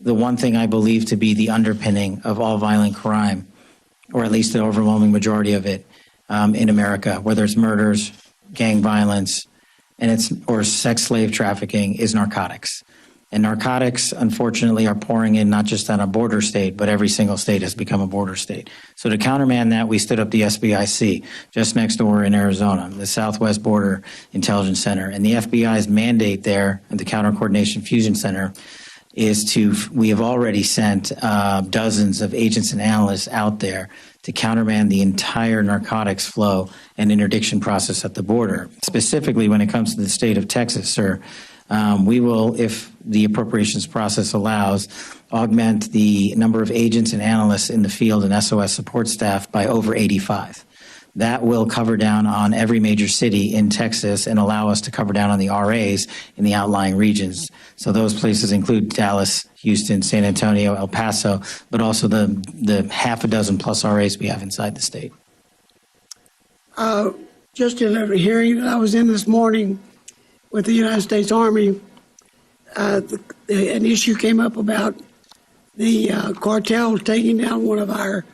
the one thing I believe to be the underpinning of all violent crime, or at least the overwhelming majority of it in America, whether it's murders, gang violence, or sex slave trafficking, is narcotics. And narcotics, unfortunately, are pouring in not just on a border state, but every single state has become a border state. So to countermand that, we stood up the SBIC just next door in Arizona, the Southwest Border Intelligence Center. And the FBI's mandate there at the Counter Coordination Fusion Center is we have already sent dozens of agents and analysts out there to countermand the entire narcotics flow and interdiction process at the border. Specifically, when it comes to the state of Texas, sir, we will, if the appropriations process allows, augment the number of agents and analysts in the field and SOS support staff by over 85. That will cover down on every major city in Texas and allow us to cover down on the RAs in the outlying regions. So those places include Dallas, Houston, San Antonio, El Paso, but also the half a dozen plus RAs we have inside the state. Just in a hearing that I was in this morning with the United States Army, an issue came up about the cartel taking down one of our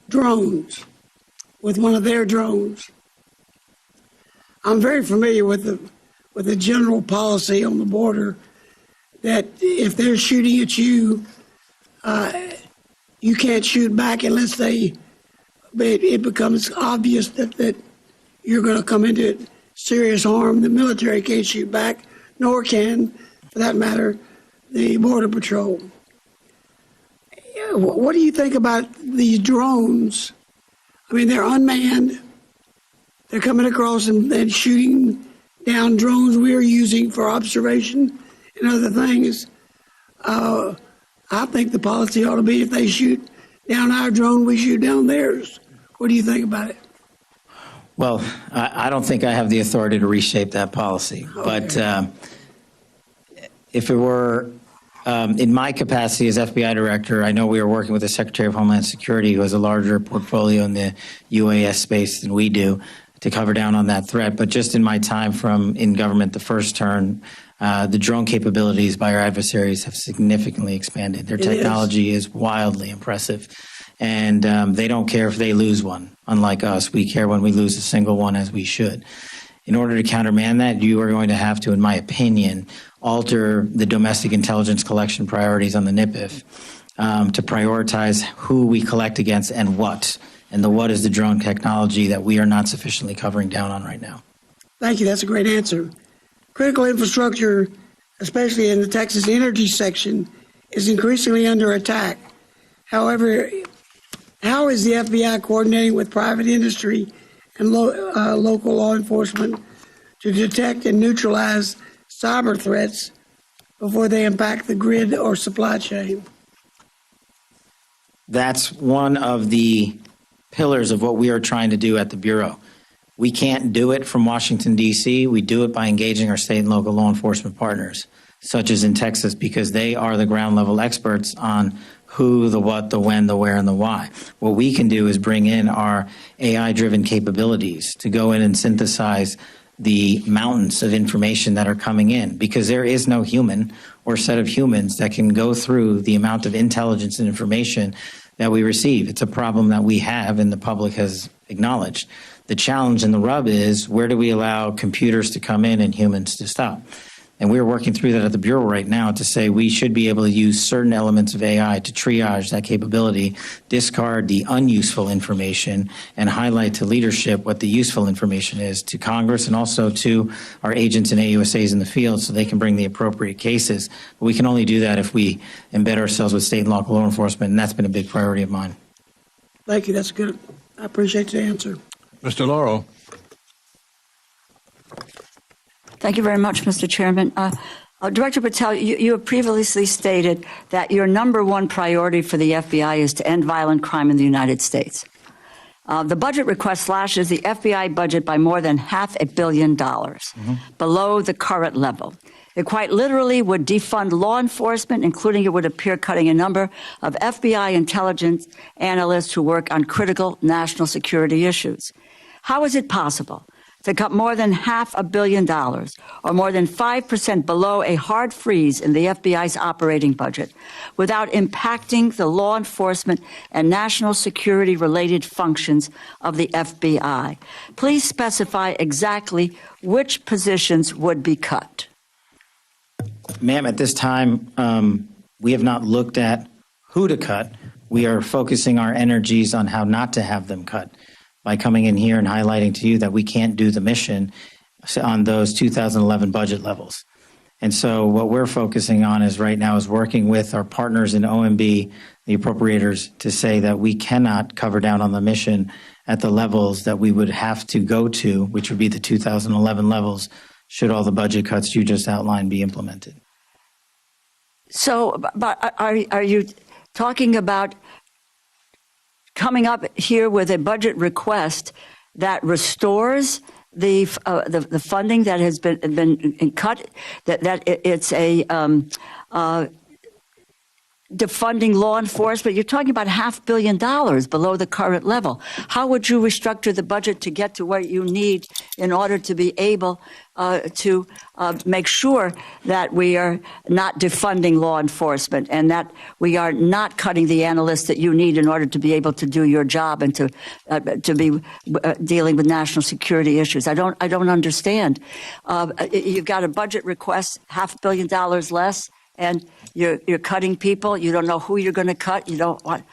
drones with one of their drones. I'm very familiar with the general policy on the border that if they're shooting at you, you can't shoot back unless it becomes obvious that you're going to come into serious harm. The military can't shoot back, nor can, for that matter, the Border Patrol. What do you think about these drones? I mean, they're unmanned. They're coming across and shooting down drones we're using for observation and other things. I think the policy ought to be if they shoot down our drone, we shoot down theirs. What do you think about it? Well, I don't think I have the authority to reshape that policy. Okay. But if it were in my capacity as FBI director, I know we are working with the Secretary of Homeland Security, who has a larger portfolio in the UAS space than we do, to cover down on that threat. But just in my time in government, the first term, the drone capabilities by our adversaries have significantly expanded. Their technology is wildly impressive. And they don't care if they lose one. Unlike us, we care when we lose a single one, as we should. In order to countermand that, you are going to have to, in my opinion, alter the domestic intelligence collection priorities on the NIPIF to prioritize who we collect against and what. And the what is the drone technology that we are not sufficiently covering down on right now. Thank you. That's a great answer. Critical infrastructure, especially in the Texas energy section, is increasingly under attack. However, how is the FBI coordinating with private industry and local law enforcement to detect and neutralize cyber threats before they impact the grid or supply chain? That's one of the pillars of what we are trying to do at the Bureau. We can't do it from Washington, D.C. We do it by engaging our state and local law enforcement partners, such as in Texas, because they are the ground level experts on who, the what, the when, the where, and the why. What we can do is bring in our AI-driven capabilities to go in and synthesize the mountains of information that are coming in, because there is no human or set of humans that can go through the amount of intelligence and information that we receive. It's a problem that we have and the public has acknowledged. The challenge and the rub is, where do we allow computers to come in and humans to stop? And we're working through that at the Bureau right now to say we should be able to use certain elements of AI to triage that capability, discard the unuseful information, and highlight to leadership what the useful information is, to Congress and also to our agents and AUSAs in the field, so they can bring the appropriate cases. But we can only do that if we embed ourselves with state and local law enforcement, and that's been a big priority of mine. Thank you. That's good. I appreciate the answer. Mr. Laurel. Thank you very much, Mr. Chairman. Director Patel, you have previously stated that your number one priority for the FBI is to end violent crime in the United States. The budget request slashes the FBI budget by more than $500 million below the current level. It quite literally would defund law enforcement, including, it would appear, cutting a number of FBI intelligence analysts who work on critical national security issues. How is it possible to cut more than $500 million, or more than 5% below a hard freeze in the FBI's operating budget, without impacting the law enforcement and national security-related functions of the FBI? Please specify exactly which positions would be cut. Ma'am, at this time, we have not looked at who to cut. We are focusing our energies on how not to have them cut, by coming in here and highlighting to you that we can't do the mission on those 2011 budget levels. And so what we're focusing on is right now is working with our partners in OMB, the appropriators, to say that we cannot cover down on the mission at the levels that we would have to go to, which would be the 2011 levels, should all the budget cuts you just outlined be implemented. So, but are you talking about coming up here with a budget request that restores the funding that has been cut, that it's a defunding law enforcement? You're talking about $500 million below the current level. How would you restructure the budget to get to what you need in order to be able to make sure that we are not defunding law enforcement and that we are not cutting the analysts that you need in order to be able to do your job and to be dealing with national security issues? I don't understand. You've got a budget request, $500 million less, and you're cutting people. You don't know who you're going to cut. You don't want.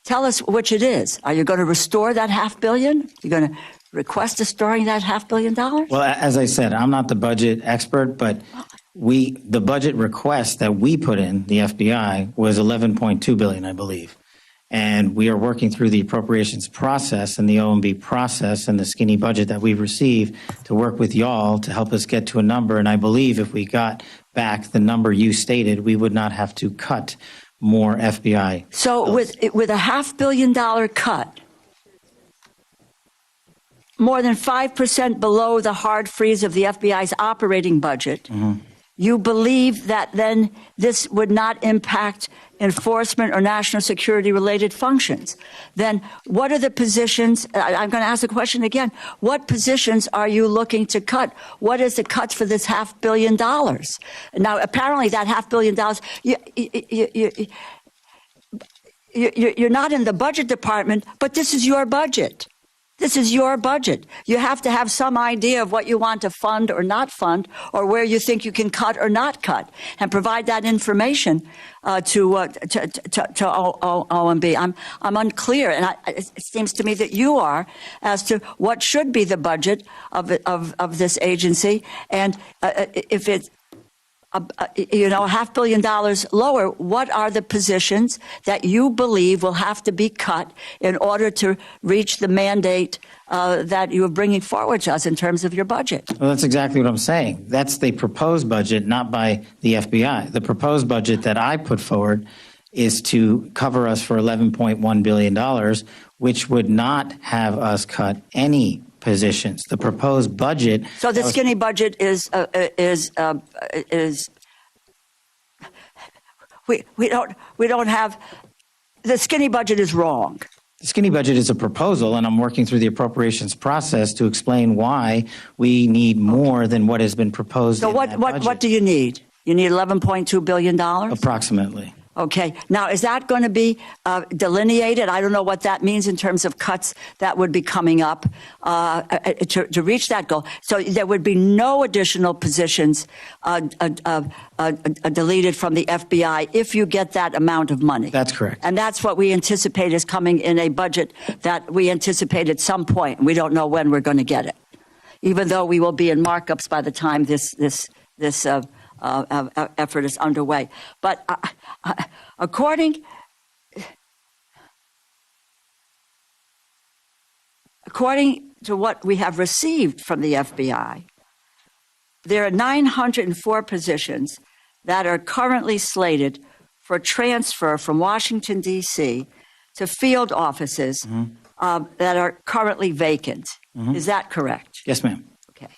Tell us which it is. Are you going to restore that $500 million? You're going to request restoring that $500 million? Well, as I said, I'm not the budget expert, but the budget request that we put in, the FBI, was $11.2 billion, I believe. And we are working through the appropriations process and the OMB process and the skinny budget that we've received to work with y'all to help us get to a number. And I believe if we got back the number you stated, we would not have to cut more FBI. So with a $500 million cut, more than 5% below the hard freeze of the FBI's operating budget, you believe that then this would not impact enforcement or national security related functions? Then what are the positions? I'm going to ask the question again. What positions are you looking to cut? What is the cuts for this $500 million? Now, apparently that $500 million, you're not in the budget department, but this is your budget. This is your budget. You have to have some idea of what you want to fund or not fund, or where you think you can cut or not cut, and provide that information to OMB. I'm unclear, and it seems to me that you are, as to what should be the budget of this agency, and if it's $500 million lower, what are the positions that you believe will have to be cut in order to reach the mandate that you are bringing forward to us in terms of your budget? Well, that's exactly what I'm saying. That's the proposed budget, not by the FBI. The proposed budget that I put forward is to cover us for $11.1 billion, which would not have us cut any positions. The proposed budget. So the skinny budget is we don't have, the skinny budget is wrong. The skinny budget is a proposal, and I'm working through the appropriations process to explain why we need more than what has been proposed. So in that budget. what do you need? You need $11.2 billion? Approximately. Okay. Now, is that going to be delineated? I don't know what that means in terms of cuts that would be coming up to reach that goal. So there would be no additional positions deleted from the FBI if you get that amount of money. That's correct. And that's what we anticipate is coming in a budget that we anticipate at some point. We don't know when we're going to get it, even though we will be in markups by the time this effort is underway. But according to what we have received from the FBI, there are 904 positions that are currently slated for transfer from Washington, D.C. to field offices that are currently vacant. Is that correct? Yes, ma'am. Okay.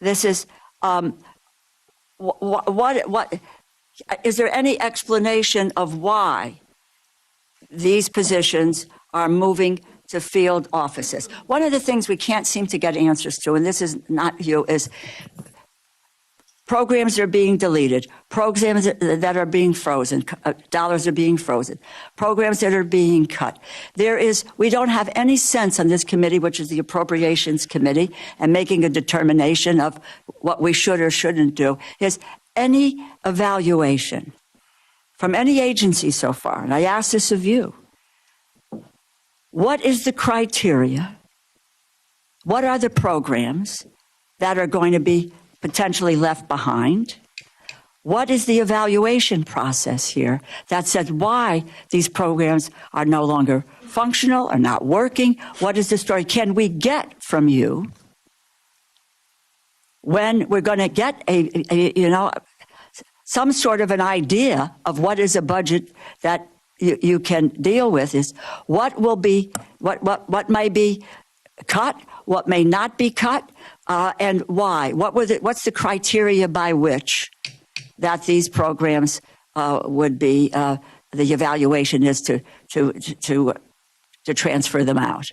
This is... What is there any explanation of why these positions are moving to field offices? One of the things we can't seem to get answers to, and this is not you, is programs are being deleted, programs that are being frozen, dollars are being frozen, programs that are being cut. We don't have any sense on this committee, which is the Appropriations Committee, and making a determination of what we should or shouldn't do, is any evaluation from any agency so far, and I ask this of you, what is the criteria? What are the programs that are going to be potentially left behind? What is the evaluation process here that says why these programs are no longer functional or not working? What is the story? Can we get from you when we're going to get some sort of an idea of what is a budget that you can deal with? Is what will be, what may be cut, what may not be cut, and why? What's the criteria by which that these programs would be, the evaluation is to transfer them out?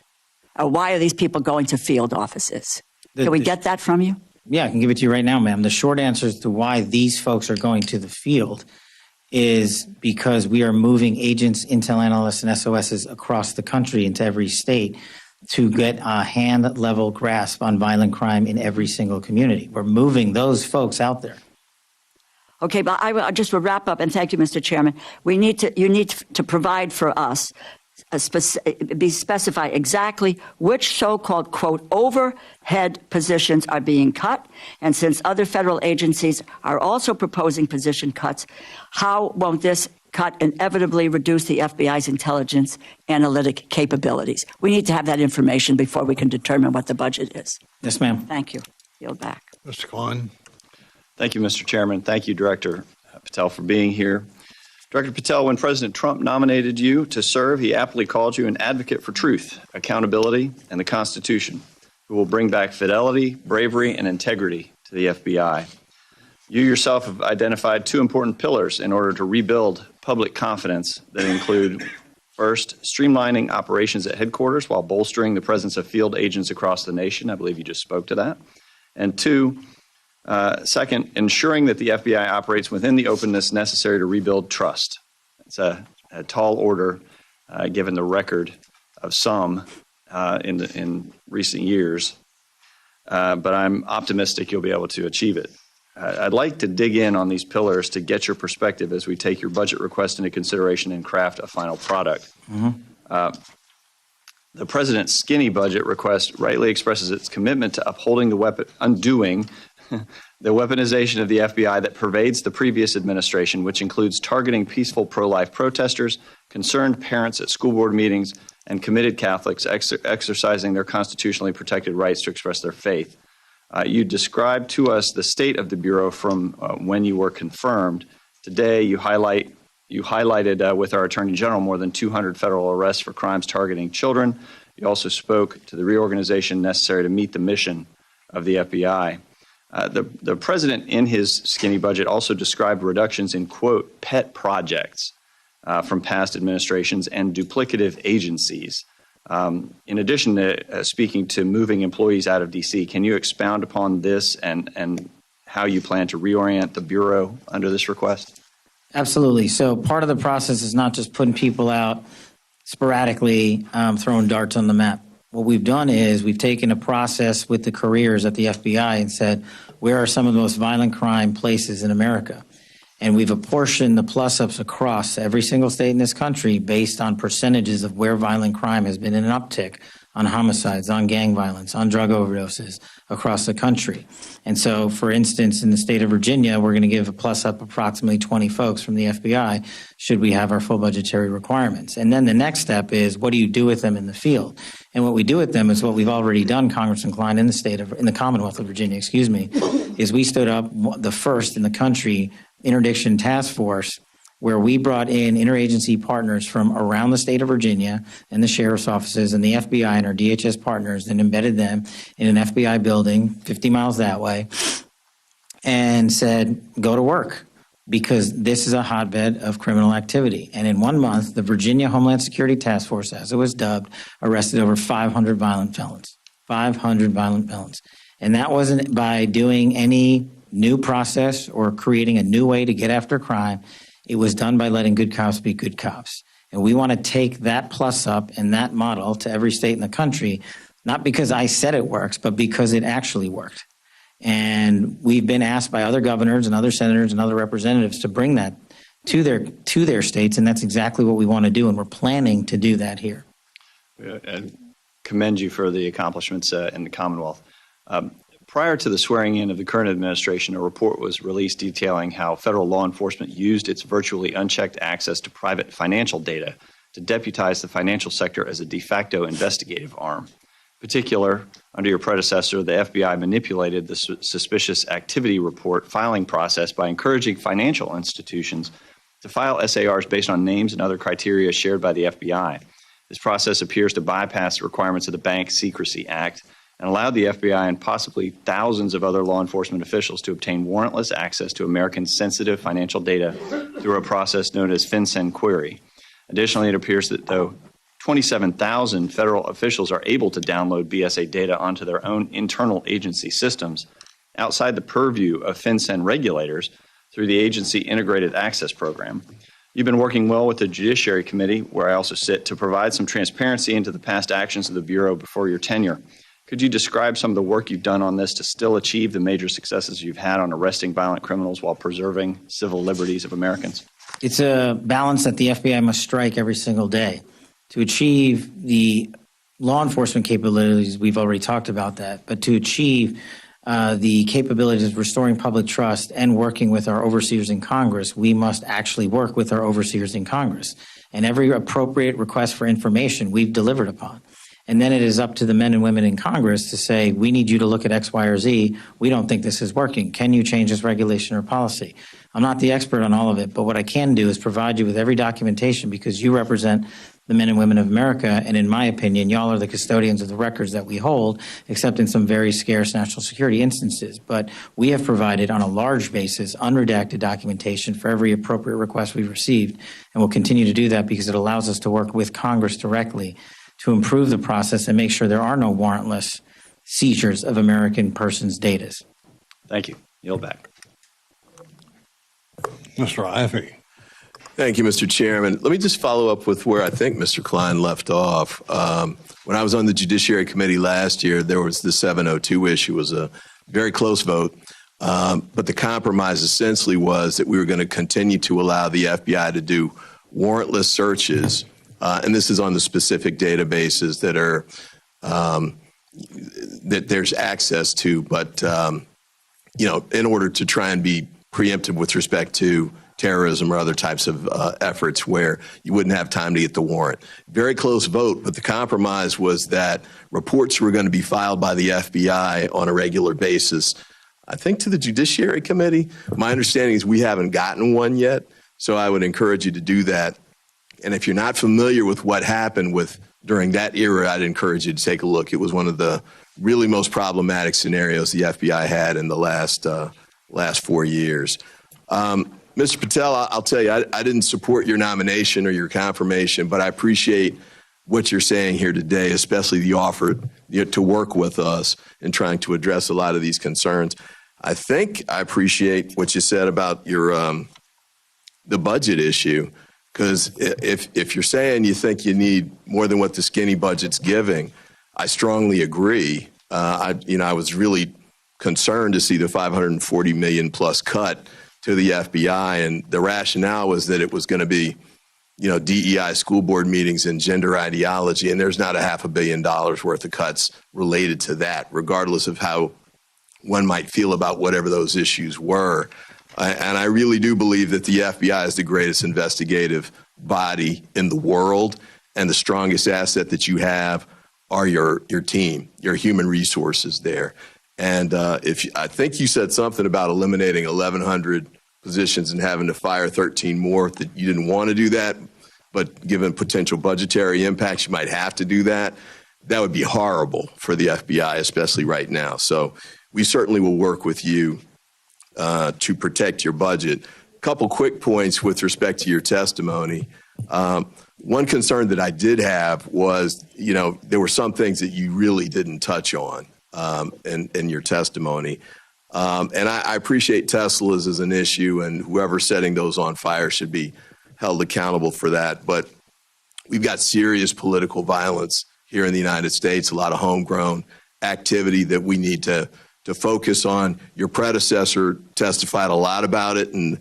Why are these people going to field offices? Can we get that from you? Yeah, I can give it to you right now, ma'am. The short answer as to why these folks are going to the field is because we are moving agents, intel analysts, and SOSs across the country into every state to get a hand-level grasp on violent crime in every single community. We're moving those folks out there. Okay, but I just will wrap up, and thank you, Mr. Chairman. You need to provide for us, specify exactly which so-called, quote, overhead positions are being cut. And since other federal agencies are also proposing position cuts, how won't this cut inevitably reduce the FBI's intelligence analytic capabilities? We need to have that information before we can determine what the budget is. Yes, ma'am. Thank you. Yield back. Mr. Klein. Thank you, Mr. Chairman. Thank you, Director Patel, for being here. Director Patel, when President Trump nominated you to serve, he aptly called you an advocate for truth, accountability, and the Constitution, who will bring back fidelity, bravery, and integrity to the FBI. You yourself have identified two important pillars in order to rebuild public confidence that include, first, streamlining operations at headquarters while bolstering the presence of field agents across the nation. I believe you just spoke to that. And two, second, ensuring that the FBI operates within the openness necessary to rebuild trust. It's a tall order, given the record of some in recent years, but I'm optimistic you'll be able to achieve it. I'd like to dig in on these pillars to get your perspective as we take your budget request into consideration and craft a final product. The president's skinny budget request rightly expresses its commitment to upholding undoing the weaponization of the FBI that pervades the previous administration, which includes targeting peaceful pro-life protesters, concerned parents at school board meetings, and committed Catholics exercising their constitutionally protected rights to express their faith. You described to us the state of the Bureau from when you were confirmed. Today, you highlighted with our Attorney General more than 200 federal arrests for crimes targeting children. You also spoke to the reorganization necessary to meet the mission of the FBI. The president, in his skinny budget, also described reductions in, quote, pet projects from past administrations and duplicative agencies. In addition to speaking to moving employees out of D.C., can you expound upon this and how you plan to reorient the Bureau under this request? Absolutely. So part of the process is not just putting people out sporadically, throwing darts on the map. What we've done is we've taken a process with the careers at the FBI and said, where are some of the most violent crime places in America? And we've apportioned the plus-ups across every single state in this country based on percentages of where violent crime has been in an uptick, on homicides, on gang violence, on drug overdoses across the country. And so, for instance, in the state of Virginia, we're going to give a plus-up approximately 20 folks from the FBI should we have our full budgetary requirements. And then the next step is, what do you do with them in the field? And what we do with them is what we've already done, Congressman Klein, in the Commonwealth of Virginia, is we stood up the first in the country interdiction task force where we brought in interagency partners from around the state of Virginia and the sheriff's offices and the FBI and our DHS partners and embedded them in an FBI building 50 miles that way and said, go to work, because this is a hotbed of criminal activity. And in 1 month, the Virginia Homeland Security Task Force, as it was dubbed, arrested over 500 violent felons. 500 violent felons. And that wasn't by doing any new process or creating a new way to get after crime. It was done by letting good cops be good cops. And we want to take that plus up and that model to every state in the country, not because I said it works, but because it actually worked. And we've been asked by other governors and other senators and other representatives to bring that to their states, and that's exactly what we want to do, and we're planning to do that here. And commend you for the accomplishments in the Commonwealth. Prior to the swearing in of the current administration, a report was released detailing how federal law enforcement used its virtually unchecked access to private financial data to deputize the financial sector as a de facto investigative arm. In particular, under your predecessor, the FBI manipulated the suspicious activity report filing process by encouraging financial institutions to file SARs based on names and other criteria shared by the FBI. This process appears to bypass the requirements of the Bank Secrecy Act and allowed the FBI and possibly thousands of other law enforcement officials to obtain warrantless access to Americans' sensitive financial data through a process known as FinCEN query. Additionally, it appears that though 27,000 federal officials are able to download BSA data onto their own internal agency systems outside the purview of FinCEN regulators through the agency integrated access program. You've been working well with the Judiciary Committee, where I also sit, to provide some transparency into the past actions of the Bureau before your tenure. Could you describe some of the work you've done on this to still achieve the major successes you've had on arresting violent criminals while preserving civil liberties of Americans? It's a balance that the FBI must strike every single day. To achieve the law enforcement capabilities, we've already talked about that, but to achieve the capabilities of restoring public trust and working with our overseers in Congress, we must actually work with our overseers in Congress. And every appropriate request for information we've delivered upon. And then it is up to the men and women in Congress to say, we need you to look at X, Y, or Z. We don't think this is working. Can you change this regulation or policy? I'm not the expert on all of it, but what I can do is provide you with every documentation, because you represent the men and women of America. And in my opinion, y'all are the custodians of the records that we hold, except in some very scarce national security instances. But we have provided on a large basis unredacted documentation for every appropriate request we've received. And we'll continue to do that because it allows us to work with Congress directly to improve the process and make sure there are no warrantless seizures of American persons' data. Thank you. Yield back. Mr. Ivey, Thank you, Mr. Chairman. Let me just follow up with where I think Mr. Klein left off. When I was on the Judiciary Committee last year, there was the 702 issue. It was a very close vote. But the compromise essentially was that we were going to continue to allow the FBI to do warrantless searches. And this is on the specific databases that are that there's access to. But, in order to try and be preemptive with respect to terrorism or other types of efforts where you wouldn't have time to get the warrant. Very close vote, but the compromise was that reports were going to be filed by the FBI on a regular basis, I think to the Judiciary Committee. My understanding is we haven't gotten one yet, so I would encourage you to do that. And if you're not familiar with what happened during that era, I'd encourage you to take a look. It was one of the really most problematic scenarios the FBI had in the last 4 years. Mr. Patel, I'll tell you, I didn't support your nomination or your confirmation, but I appreciate what you're saying here today, especially the offer to work with us in trying to address a lot of these concerns. I think I appreciate what you said about your the budget issue, because if you're saying you think you need more than what the skinny budget's giving, I strongly agree. I was really concerned to see the $540 million plus cut to the FBI, and the rationale was that it was going to be, DEI school board meetings and gender ideology, and there's not $500 million worth of cuts related to that, regardless of how one might feel about whatever those issues were. And I really do believe that the FBI is the greatest investigative body in the world, and the strongest asset that you have are your team, your human resources there. And I think you said something about eliminating 1,100 positions and having to fire 13 more, that you didn't want to do that, but given potential budgetary impacts, you might have to do that. That would be horrible for the FBI, especially right now. So we certainly will work with you to protect your budget. A couple quick points with respect to your testimony. One concern that I did have was, there were some things that you really didn't touch on in your testimony. And I appreciate Teslas as an issue, and whoever's setting those on fire should be held accountable for that. But we've got serious political violence here in the United States, a lot of homegrown activity that we need to focus on. Your predecessor testified a lot about it, and,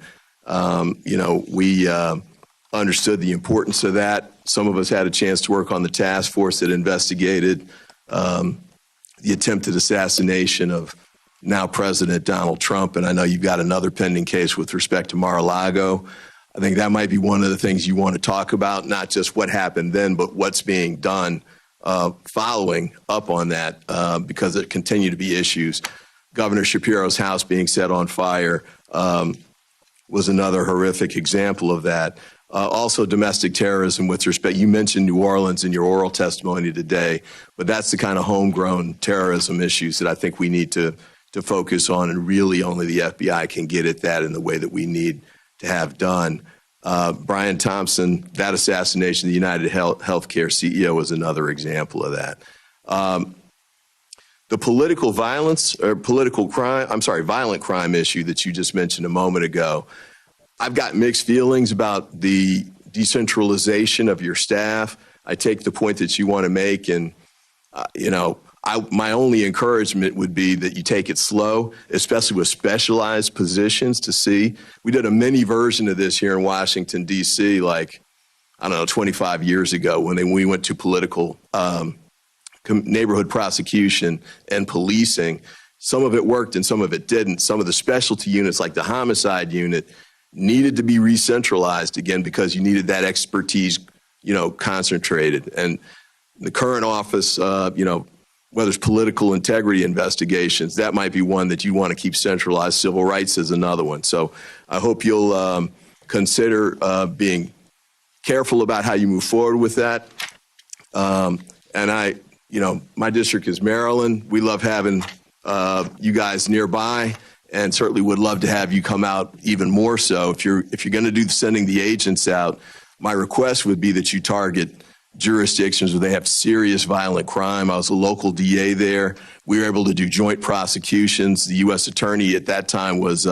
we understood the importance of that. Some of us had a chance to work on the task force that investigated the attempted assassination of now President Donald Trump, and I know you've got another pending case with respect to Mar-a-Lago. I think that might be one of the things you want to talk about, not just what happened then, but what's being done following up on that, because there continue to be issues. Governor Shapiro's house being set on fire was another horrific example of that. Also, domestic terrorism with respect, you mentioned New Orleans in your oral testimony today, but that's the kind of homegrown terrorism issues that I think we need to focus on, and really only the FBI can get at that in the way that we need to have done. Brian Thompson, that assassination of the United Healthcare CEO was another example of that. The political violence or violent crime issue that you just mentioned a moment ago, I've got mixed feelings about the decentralization of your staff. I take the point that you want to make, and my only encouragement would be that you take it slow, especially with specialized positions to see. We did a mini version of this here in Washington, D.C., 25 years ago when we went to political neighborhood prosecution and policing. Some of it worked and some of it didn't. Some of the specialty units, like the homicide unit, needed to be re-centralized again because you needed that expertise, concentrated. And the current office, whether it's political integrity investigations, that might be one that you want to keep centralized. Civil rights is another one. So I hope you'll consider being careful about how you move forward with that. And my district is Maryland. We love having you guys nearby, and certainly would love to have you come out even more so. If you're going to do sending the agents out, my request would be that you target jurisdictions where they have serious violent crime. I was a local DA there. We were able to do joint prosecutions. The U.S. attorney at that time was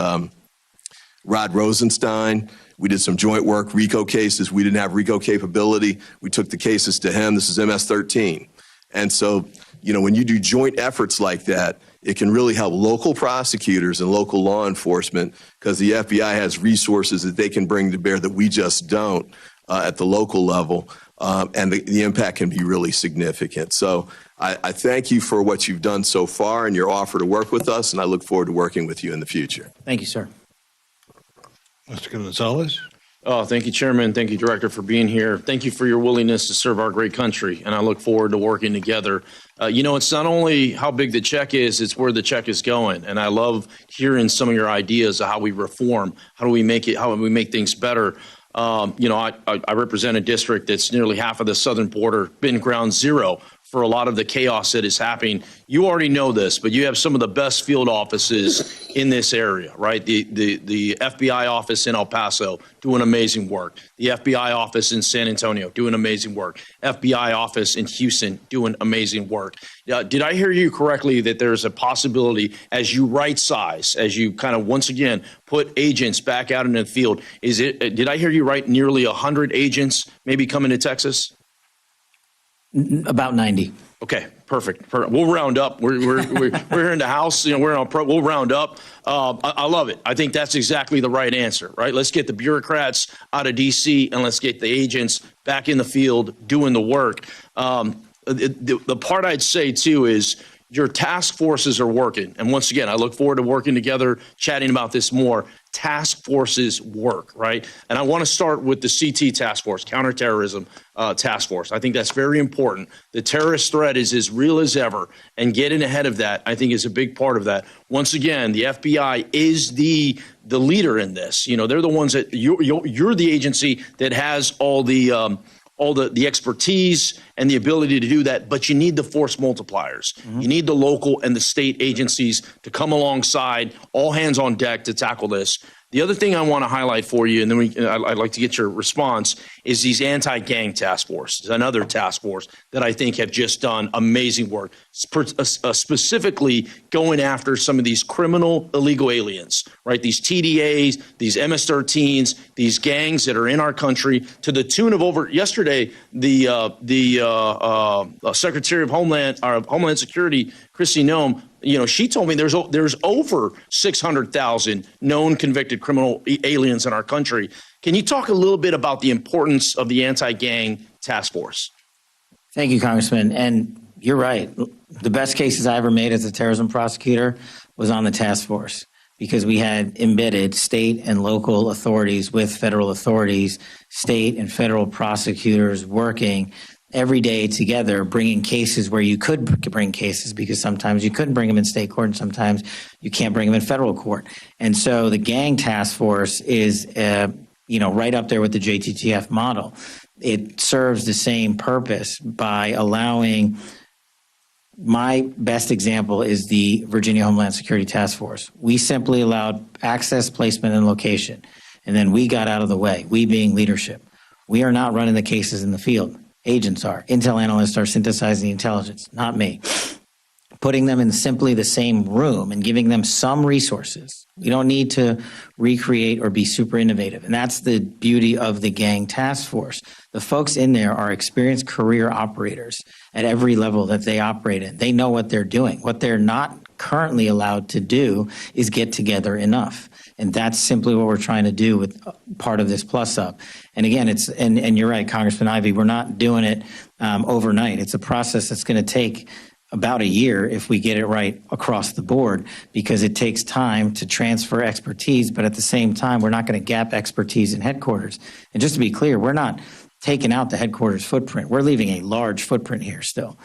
Rod Rosenstein. We did some joint work, RICO cases. We didn't have RICO capability. We took the cases to him. This is MS-13. And so, when you do joint efforts like that, it can really help local prosecutors and local law enforcement because the FBI has resources that they can bring to bear that we just don't at the local level. And the impact can be really significant. So I thank you for what you've done so far and your offer to work with us, and I look forward to working with you in the future. Thank you, sir. Mr. Gonzalez? Oh, thank you, Chairman. Thank you, Director, for being here. Thank you for your willingness to serve our great country, and I look forward to working together. It's not only how big the check is, it's where the check is going. And I love hearing some of your ideas of how we reform, how do we make things better. I represent a district that's nearly half of the southern border, been ground zero for a lot of the chaos that is happening. You already know this, but you have some of the best field offices in this area, right? The FBI office in El Paso doing amazing work. The FBI office in San Antonio doing amazing work. FBI office in Houston doing amazing work. Did I hear you correctly that there's a possibility as you right size, as you kind of once again put agents back out into the field, did I hear you right, nearly 100 agents maybe coming to Texas? About 90. Okay, perfect. We'll round up. We're here in the House. We'll round up. I love it. I think that's exactly the right answer, right? Let's get the bureaucrats out of D.C. and let's get the agents back in the field doing the work. The part I'd say too is your task forces are working, and once again, I look forward to working together, chatting about this more. Task forces work, right? And I want to start with the CT task force, counterterrorism task force. I think that's very important. The terrorist threat is as real as ever, and getting ahead of that, I think, is a big part of that. Once again, the FBI is the leader in this. They're the ones that you're the agency that has all the expertise and the ability to do that, but you need the force multipliers. Mm-hmm. You need the local and the state agencies to come alongside, all hands on deck to tackle this. The other thing I want to highlight for you, and then I'd like to get your response, is these anti-gang task forces, another task force that I think have just done amazing work, specifically going after some of these criminal illegal aliens, right? These TDAs, these MS-13s, these gangs that are in our country to the tune of yesterday, the Secretary of Homeland Security, Kristi Noem, she told me there's over 600,000 known convicted criminal aliens in our country. Can you talk a little bit about the importance of the anti-gang task force? Thank you, Congressman. And you're right. The best cases I ever made as a terrorism prosecutor was on the task force because we had embedded state and local authorities with federal authorities, state and federal prosecutors working every day together, bringing cases where you could bring cases because sometimes you couldn't bring them in state court and sometimes you can't bring them in federal court. And so the gang task force is, right up there with the JTTF model. It serves the same purpose by allowing, my best example is the Virginia Homeland Security Task Force. We simply allowed access, placement, and location. And then we got out of the way, we being leadership. We are not running the cases in the field. Agents are. Intel analysts are synthesizing the intelligence, not me. Putting them in simply the same room and giving them some resources. We don't need to recreate or be super innovative. And that's the beauty of the gang task force. The folks in there are experienced career operators at every level that they operate in. They know what they're doing. What they're not currently allowed to do is get together enough. And that's simply what we're trying to do with part of this plus up. And again, and you're right, Congressman Ivey, we're not doing it overnight. It's a process that's going to take about a year if we get it right across the board, because it takes time to transfer expertise. But at the same time, we're not going to gap expertise in headquarters. And just to be clear, we're not taking out the headquarters footprint. We're leaving a large footprint here still.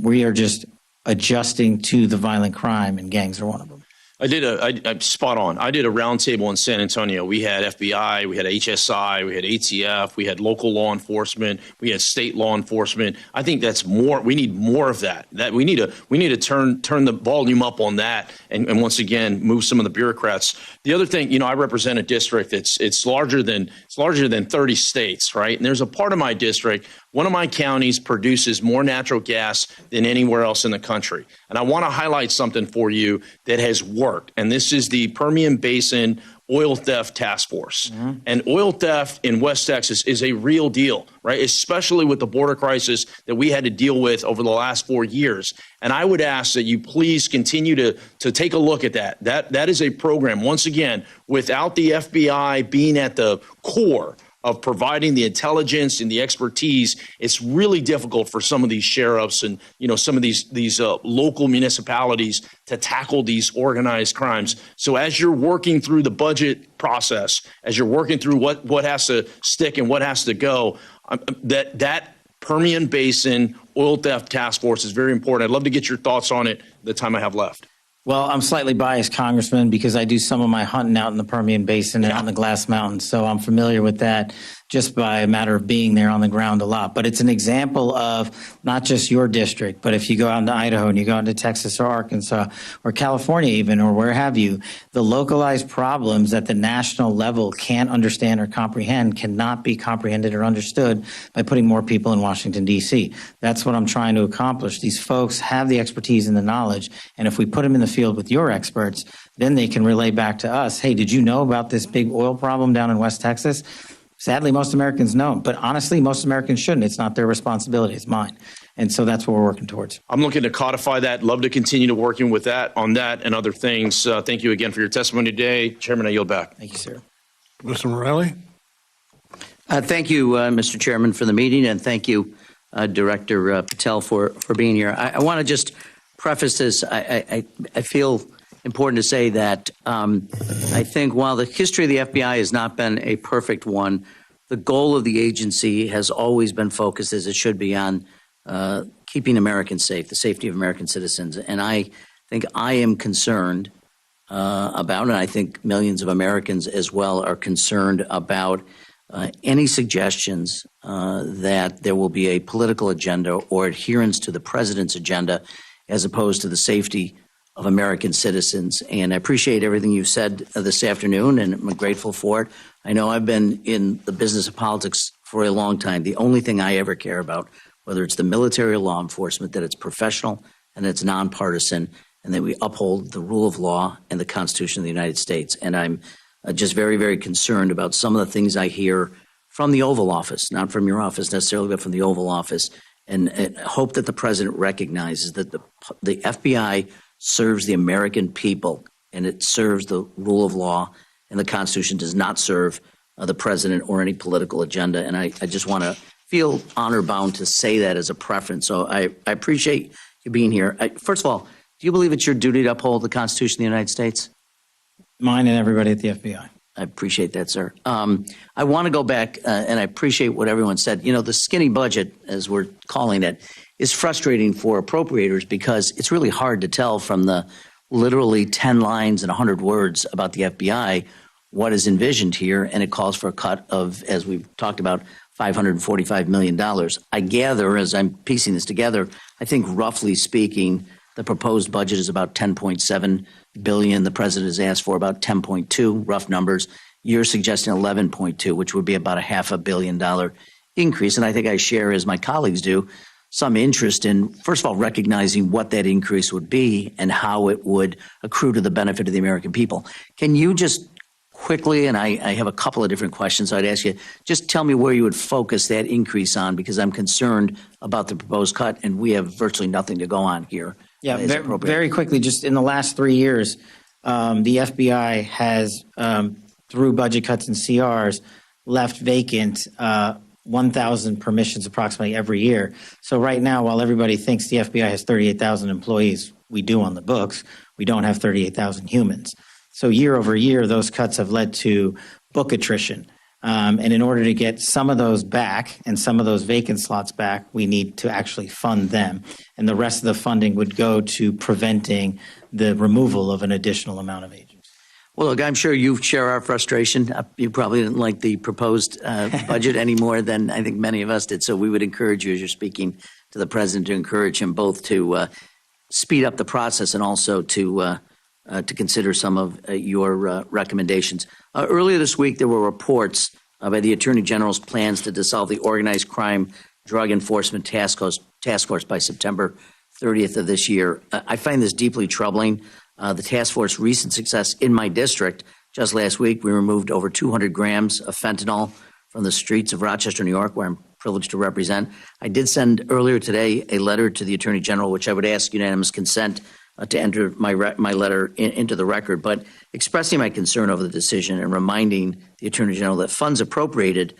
We are just adjusting to the violent crime, and gangs are one of them. I'm spot on. I did a roundtable in San Antonio. We had FBI, we had HSI, we had ATF, we had local law enforcement, we had state law enforcement. I think that's more. We need more of that. We need to turn the volume up on that, and once again move some of the bureaucrats. The other thing, I represent a district that's it's larger than 30 states, right? And there's a part of my district. One of my counties produces more natural gas than anywhere else in the country. And I want to highlight something for you that has worked. And this is the Permian Basin oil theft task force. And oil theft in West Texas is a real deal, right? Especially with the border crisis that we had to deal with over the last 4 years. And I would ask that you please continue to take a look at that. That is a program, once again, without the FBI being at the core of providing the intelligence and the expertise, it's really difficult for some of these sheriffs and some of these local municipalities to tackle these organized crimes. So as you're working through the budget process, as you're working through what has to stick and what has to go, that Permian Basin oil theft task force is very important. I'd love to get your thoughts on it the time I have left. Well, I'm slightly biased, Congressman, because I do some of my hunting out in the Permian Basin and on the Glass Mountains. So I'm familiar with that just by a matter of being there on the ground a lot. But it's an example of not just your district, but if you go out into Idaho and you go into Texas or Arkansas or California even, or where have you, the localized problems that the national level can't understand or comprehend cannot be comprehended or understood by putting more people in Washington, D.C. That's what I'm trying to accomplish. These folks have the expertise and the knowledge, and if we put them in the field with your experts, then they can relay back to us, hey, did you know about this big oil problem down in West Texas? Sadly, most Americans know, but honestly, most Americans shouldn't. It's not their responsibility, it's mine. And so that's what we're working towards. I'm looking to codify that. Love to continue to working with that on that and other things. Thank you again for your testimony today. Chairman, I yield back. Thank you, sir. Mr. Morelli? Thank you, Mr. Chairman, for the meeting, and thank you, Director Patel, for being here. I want to just preface this. I feel important to say that I think while the history of the FBI has not been a perfect one, the goal of the agency has always been focused, as it should be, on keeping Americans safe, the safety of American citizens. And I think I am concerned about, and I think millions of Americans as well are concerned about any suggestions that there will be a political agenda or adherence to the president's agenda as opposed to the safety of American citizens. And I appreciate everything you've said this afternoon, and I'm grateful for it. I know I've been in the business of politics for a long time. The only thing I ever care about, whether it's the military or law enforcement, that it's professional and it's nonpartisan, and that we uphold the rule of law and the Constitution of the United States. And I'm just very, very concerned about some of the things I hear from the Oval Office, not from your office necessarily, but from the Oval Office, and hope that the president recognizes that the FBI serves the American people, and it serves the rule of law, and the Constitution does not serve the president or any political agenda. And I just want to feel honor-bound to say that as a preference. So I appreciate you being here. First of all, do you believe it's your duty to uphold the Constitution of the United States? Mine and everybody at the FBI. I appreciate that, sir. I want to go back, and I appreciate what everyone said. The skinny budget, as we're calling it, is frustrating for appropriators because it's really hard to tell from the literally 10 lines and 100 words about the FBI what is envisioned here, and it calls for a cut of, as we've talked about, $545 million. I gather, as I'm piecing this together, I think roughly speaking, the proposed budget is about $10.7 billion. The president has asked for about 10.2, rough numbers. You're suggesting 11.2, which would be about a $500 million increase. And I think I share, as my colleagues do, some interest in, first of all, recognizing what that increase would be and how it would accrue to the benefit of the American people. Can you just quickly, and I have a couple of different questions, so I'd ask you, just tell me where you would focus that increase on, because I'm concerned about the proposed cut, and we have virtually nothing to go on here. Yeah, very quickly, just in the last 3 years, the FBI has, through budget cuts and CRs, left vacant 1,000 permissions approximately every year. So right now, while everybody thinks the FBI has 38,000 employees, we do on the books, we don't have 38,000 humans. So year over year, those cuts have led to book attrition. And in order to get some of those back and some of those vacant slots back, we need to actually fund them. And the rest of the funding would go to preventing the removal of an additional amount of agents. Well, look, I'm sure you share our frustration. You probably didn't like the proposed budget any more than I think many of us did. So we would encourage you, as you're speaking to the president, to encourage him both to speed up the process and also to consider some of your recommendations. Earlier this week, there were reports by the Attorney General's plans to dissolve the Organized Crime Drug Enforcement Task Force by September 30th of this year. I find this deeply troubling. The task force recent success in my district just last week, we removed over 200 grams of fentanyl from the streets of Rochester, New York, where I'm privileged to represent. I did send earlier today a letter to the Attorney General, which I would ask unanimous consent to enter my letter into the record, but expressing my concern over the decision and reminding the Attorney General that funds appropriated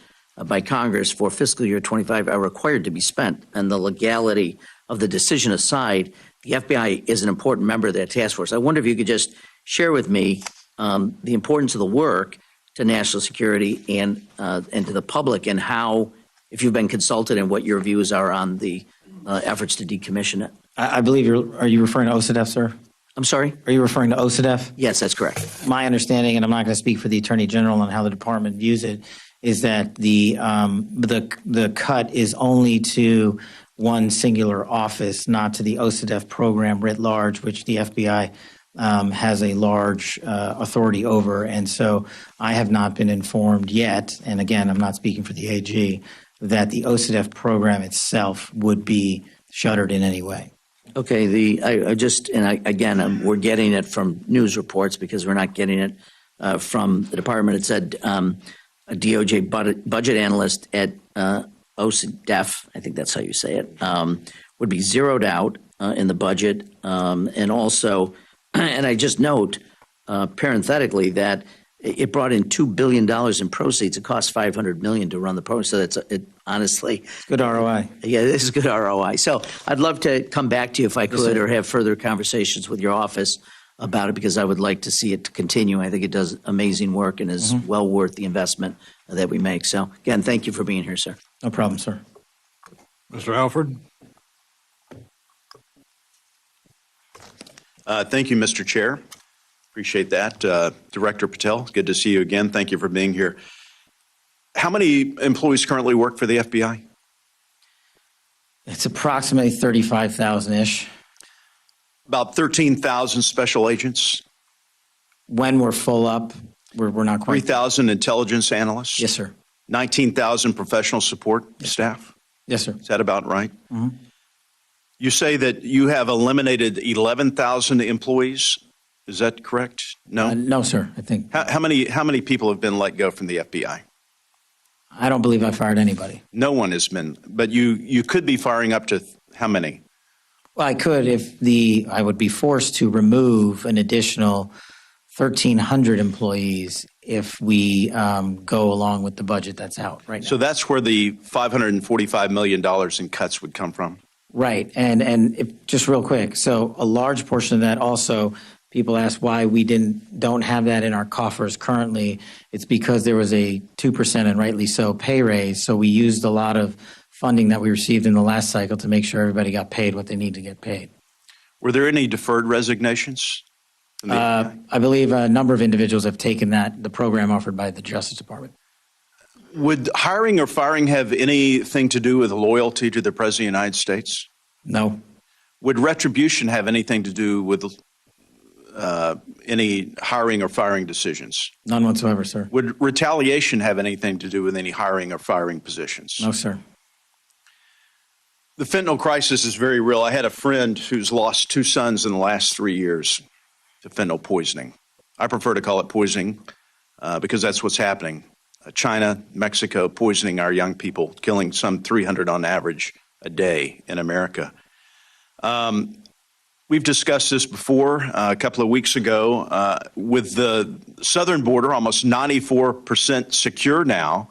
by Congress for fiscal year 25 are required to be spent. And the legality of the decision aside, the FBI is an important member of that task force. I wonder if you could just share with me the importance of the work to national security and to the public, and how, if you've been consulted, and what your views are on the efforts to decommission it. I believe are you referring to OCDEF, sir? I'm sorry? Are you referring to OCDEF? Yes, that's correct. My understanding, and I'm not going to speak for the Attorney General on how the department views it, is that the cut is only to one singular office, not to the OCDEF program writ large, which the FBI has a large authority over. And so I have not been informed yet, and again, I'm not speaking for the AG, that the OCDEF program itself would be shuttered in any way. Okay, we're getting it from news reports because we're not getting it from the department. It said a DOJ budget analyst at OCDEF, I think that's how you say it, would be zeroed out in the budget. And also, and I just note parenthetically that it brought in $2 billion in proceeds. It cost $500 million to run the program. So honestly, good ROI. Yeah, this is good ROI. So I'd love to come back to you if I could, or have further conversations with your office about it, because I would like to see it continue. I think it does amazing work and is well worth the investment that we make. So again, thank you for being here, sir. No problem, sir. Mr. Alford? Thank you, Mr. Chair. Appreciate that. Director Patel, good to see you again. Thank you for being here. How many employees currently work for the FBI? It's approximately 35,000-ish. About 13,000 special agents? When we're full up, we're not quite. 3,000 intelligence analysts? Yes, sir. 19,000 professional support staff? Yes, sir. Is that about right? Mm-hmm. You say that you have eliminated 11,000 employees. Is that correct? No? No, sir. I think. How many people have been let go from the FBI? I don't believe I fired anybody. No one has been, but you could be firing up to how many? Well, I could if I would be forced to remove an additional 1,300 employees if we go along with the budget that's out right now. So that's where the $545 million in cuts would come from? Right. And just real quick, so a large portion of that also, people ask why we don't have that in our coffers currently. It's because there was a 2%, and rightly so, pay raise. So we used a lot of funding that we received in the last cycle to make sure everybody got paid what they need to get paid. Were there any deferred resignations? I believe a number of individuals have taken the program offered by the Justice Department. Would hiring or firing have anything to do with loyalty to the President of the United States? No. Would retribution have anything to do with any hiring or firing decisions? None whatsoever, sir. Would retaliation have anything to do with any hiring or firing positions? No, sir. The fentanyl crisis is very real. I had a friend who's lost 2 sons in the last 3 years to fentanyl poisoning. I prefer to call it poisoning because that's what's happening. China, Mexico poisoning our young people, killing some 300 on average a day in America. We've discussed this before a couple of weeks ago. With the southern border almost 94% secure now,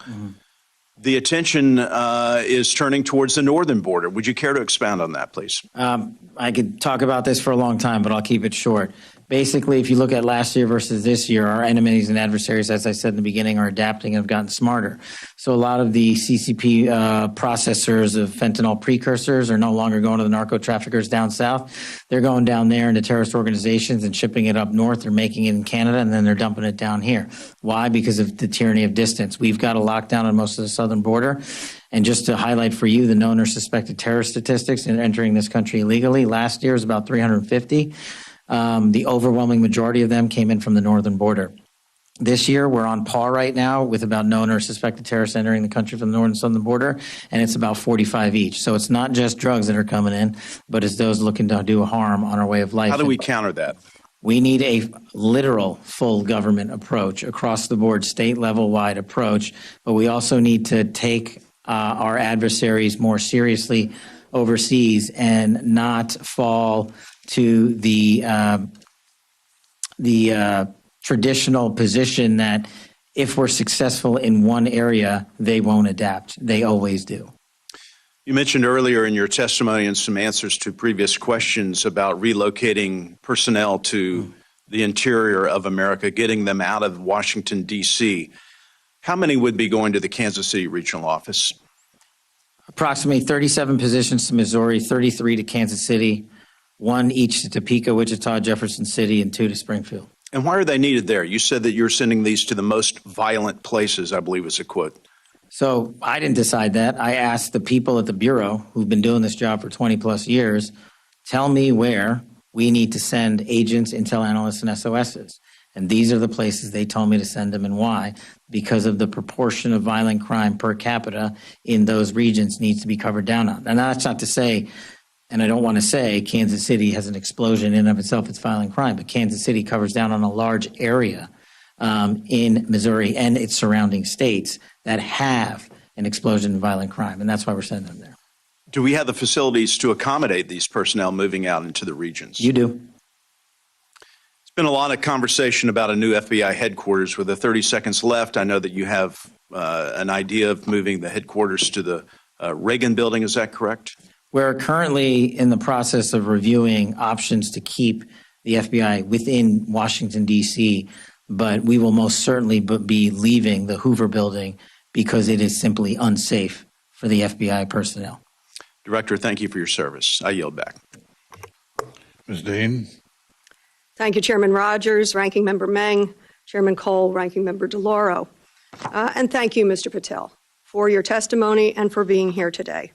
the attention is turning towards the northern border. Would you care to expound on that, please? I could talk about this for a long time, but I'll keep it short. Basically, if you look at last year versus this year, our enemies and adversaries, as I said in the beginning, are adapting and have gotten smarter. So a lot of the CCP processors of fentanyl precursors are no longer going to the narco traffickers down south. They're going down there into terrorist organizations and shipping it up north. They're making it in Canada, and then they're dumping it down here. Why? Because of the tyranny of distance. We've got a lockdown on most of the southern border. And just to highlight for you the known or suspected terrorist statistics in entering this country illegally, last year was about 350. The overwhelming majority of them came in from the northern border. This year, we're on par right now with about known or suspected terrorists entering the country from the northern and southern border, and it's about 45 each. So it's not just drugs that are coming in, but it's those looking to do harm on our way of life. How do we counter that? We need a literal full government approach, across the board, state level wide approach, but we also need to take our adversaries more seriously overseas and not fall to the traditional position that if we're successful in one area, they won't adapt. They always do. You mentioned earlier in your testimony and some answers to previous questions about relocating personnel to the interior of America, getting them out of Washington, D.C. How many would be going to the Kansas City regional office? Approximately 37 positions to Missouri, 33 to Kansas City, 1 each to Topeka, Wichita, Jefferson City, and 2 to Springfield. And why are they needed there? You said that you're sending these to the most violent places, I believe is a quote. So I didn't decide that. I asked the people at the Bureau who've been doing this job for 20 plus years, tell me where we need to send agents, intel analysts, and SOSs. And these are the places they told me to send them and why. Because of the proportion of violent crime per capita in those regions needs to be covered down on. And that's not to say, and I don't want to say Kansas City has an explosion in and of itself, it's violent crime, but Kansas City covers down on a large area in Missouri and its surrounding states that have an explosion in violent crime, and that's why we're sending them there. Do we have the facilities to accommodate these personnel moving out into the regions? You do. It's been a lot of conversation about a new FBI headquarters. With the 30 seconds left, I know that you have an idea of moving the headquarters to the Reagan building. Is that correct? We're currently in the process of reviewing options to keep the FBI within Washington, D.C., but we will most certainly be leaving the Hoover building because it is simply unsafe for the FBI personnel. Director, thank you for your service. I yield back. Ms. Dean? Thank you, Chairman Rogers, Ranking Member Meng, Chairman Cole, Ranking Member DeLauro. And thank you, Mr. Patel, for your testimony and for being here today.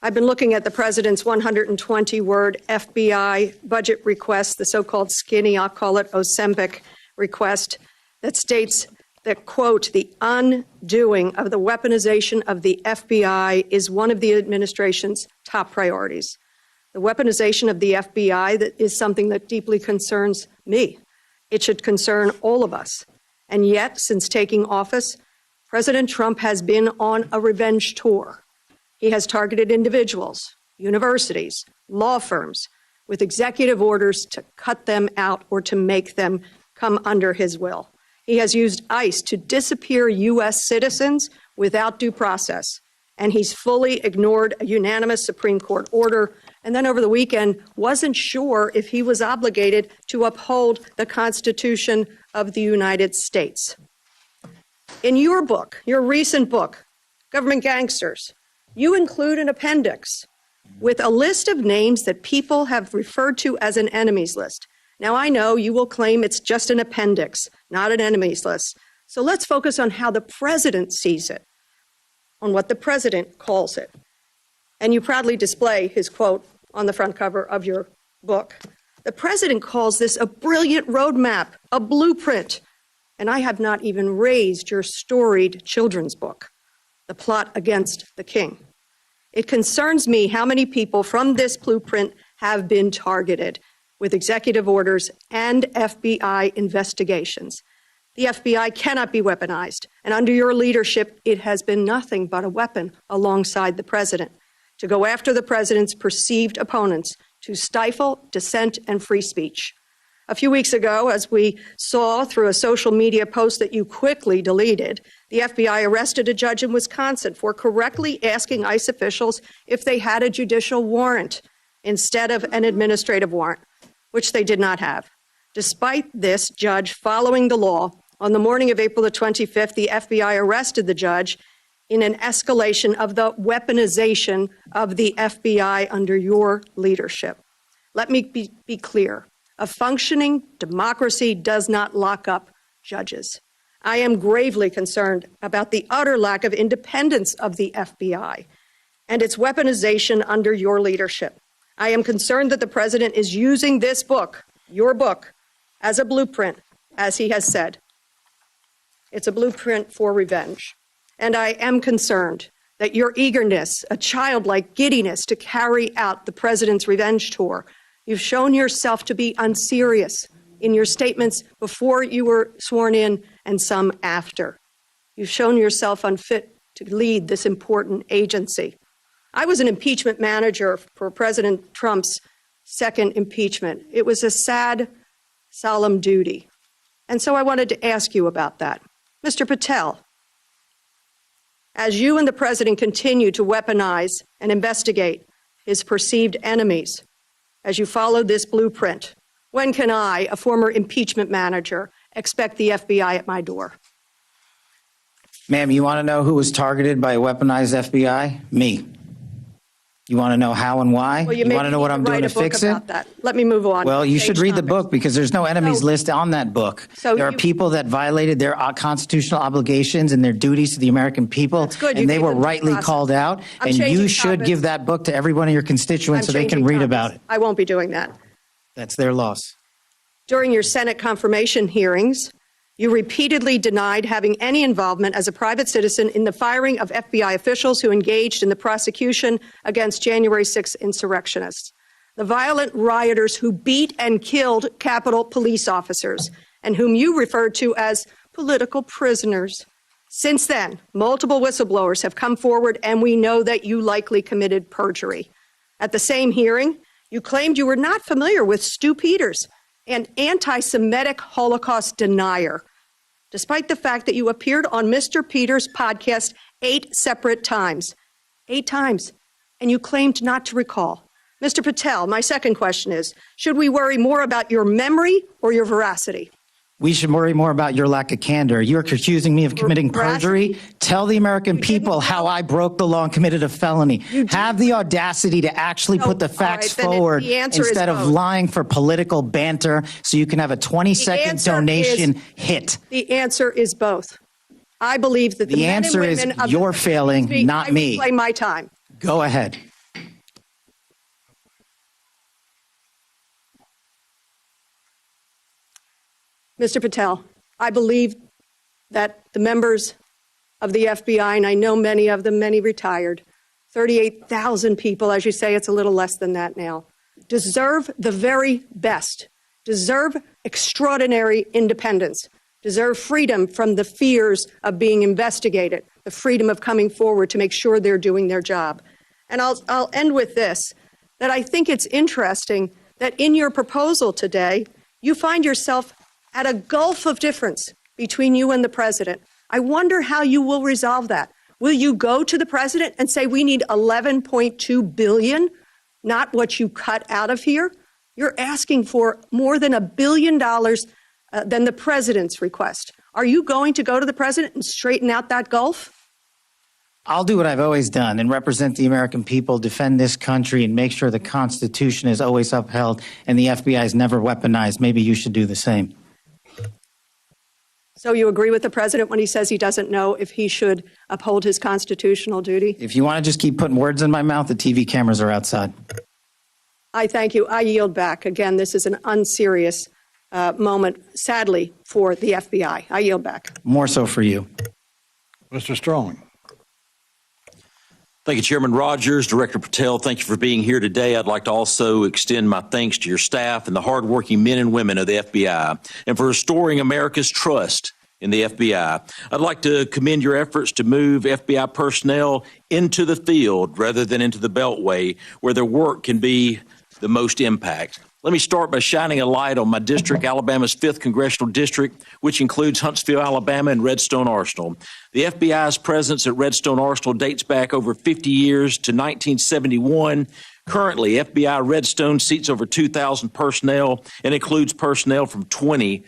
I've been looking at the President's 120-word FBI budget request, the so-called skinny, I'll call it Ozempic request, that states that, quote, the undoing of the weaponization of the FBI is one of the administration's top priorities. The weaponization of the FBI that is something that deeply concerns me. It should concern all of us. And yet, since taking office, President Trump has been on a revenge tour. He has targeted individuals, universities, law firms, with executive orders to cut them out or to make them come under his will. He has used ICE to disappear U.S. citizens without due process, and he's fully ignored a unanimous Supreme Court order, and then over the weekend wasn't sure if he was obligated to uphold the Constitution of the United States. In your book, your recent book, Government Gangsters, you include an appendix with a list of names that people have referred to as an enemies list. Now, I know you will claim it's just an appendix, not an enemies list. So let's focus on how the president sees it, on what the president calls it. And you proudly display his quote on the front cover of your book. The president calls this a brilliant roadmap, a blueprint. And I have not even raised your storied children's book, The Plot Against the King. It concerns me how many people from this blueprint have been targeted with executive orders and FBI investigations. The FBI cannot be weaponized, and under your leadership, it has been nothing but a weapon alongside the president to go after the president's perceived opponents, to stifle dissent and free speech. A few weeks ago, as we saw through a social media post that you quickly deleted, the FBI arrested a judge in Wisconsin for correctly asking ICE officials if they had a judicial warrant instead of an administrative warrant, which they did not have. Despite this judge following the law, on the morning of April the 25th, the FBI arrested the judge in an escalation of the weaponization of the FBI under your leadership. Let me be clear. A functioning democracy does not lock up judges. I am gravely concerned about the utter lack of independence of the FBI and its weaponization under your leadership. I am concerned that the president is using this book, your book, as a blueprint, as he has said. It's a blueprint for revenge. And I am concerned that your eagerness, a childlike giddiness to carry out the president's revenge tour, you've shown yourself to be unserious, in your statements before you were sworn in and some after. You've shown yourself unfit to lead this important agency. I was an impeachment manager for President Trump's second impeachment. It was a sad, solemn duty. And so I wanted to ask you about that. Mr. Patel, as you and the president continue to weaponize and investigate his perceived enemies, as you follow this blueprint, when can I, a former impeachment manager, expect the FBI at my door? Ma'am, you want to know who was targeted by a weaponized FBI? Me. You want to know how and why? Well, you want to know what I'm doing to fix it? About that. Let me move on. Well, you should Change read the topics. book because there's no enemies list on that book. So there are people that violated their constitutional obligations and their duties to the American people, That's good. You and they gave were them due rightly process. called out. I'm And you changing should topics. give that book to every one of your constituents so they can read about it. I won't be doing that. That's their loss. During your Senate confirmation hearings, you repeatedly denied having any involvement as a private citizen in the firing of FBI officials who engaged in the prosecution against January 6 insurrectionists, the violent rioters who beat and killed Capitol police officers, and whom you referred to as political prisoners. Since then, multiple whistleblowers have come forward, and we know that you likely committed perjury. At the same hearing, you claimed you were not familiar with Stu Peters, an anti-Semitic Holocaust denier, despite the fact that you appeared on Mr. Peters' podcast 8 separate times. 8 times. And you claimed not to recall. Mr. Patel, my second question is, should we worry more about your memory or your veracity? We should worry more about your lack of candor. You're accusing me of committing perjury. Tell the American people how I broke the law and committed a felony. Have the audacity to actually put the facts forward instead of lying for political banter so you can have a 20-second donation hit. The answer is both. I believe that the The men answer and is women of you're failing, not me. I reclaim my time. Go ahead. Mr. Patel, I believe that the members of the FBI, and I know many of them, many retired, 38,000 people, as you say, it's a little less than that now, deserve the very best, deserve extraordinary independence, deserve freedom from the fears of being investigated, the freedom of coming forward to make sure they're doing their job. And I'll end with this, that I think it's interesting that in your proposal today, you find yourself at a gulf of difference between you and the president. I wonder how you will resolve that. Will you go to the president and say we need $11.2 billion, not what you cut out of here? You're asking for more than $1 billion than the president's request. Are you going to go to the president and straighten out that gulf? I'll do what I've always done and represent the American people, defend this country, and make sure the Constitution is always upheld and the FBI is never weaponized. Maybe you should do the same. So you agree with the president when he says he doesn't know if he should uphold his constitutional duty? If you want to just keep putting words in my mouth, the TV cameras are outside. I thank you. I yield back. Again, this is an unserious moment, sadly, for the FBI. I yield back. More so for you. Mr. Strong. Thank you, Chairman Rogers. Director Patel, thank you for being here today. I'd like to also extend my thanks to your staff and the hardworking men and women of the FBI and for restoring America's trust in the FBI. I'd like to commend your efforts to move FBI personnel into the field rather than into the Beltway, where their work can be the most impact. Let me start by shining a light on my district, Alabama's 5th Congressional District, which includes Huntsville, Alabama, and Redstone Arsenal. The FBI's presence at Redstone Arsenal dates back over 50 years to 1971. Currently, FBI Redstone seats over 2,000 personnel and includes personnel from 20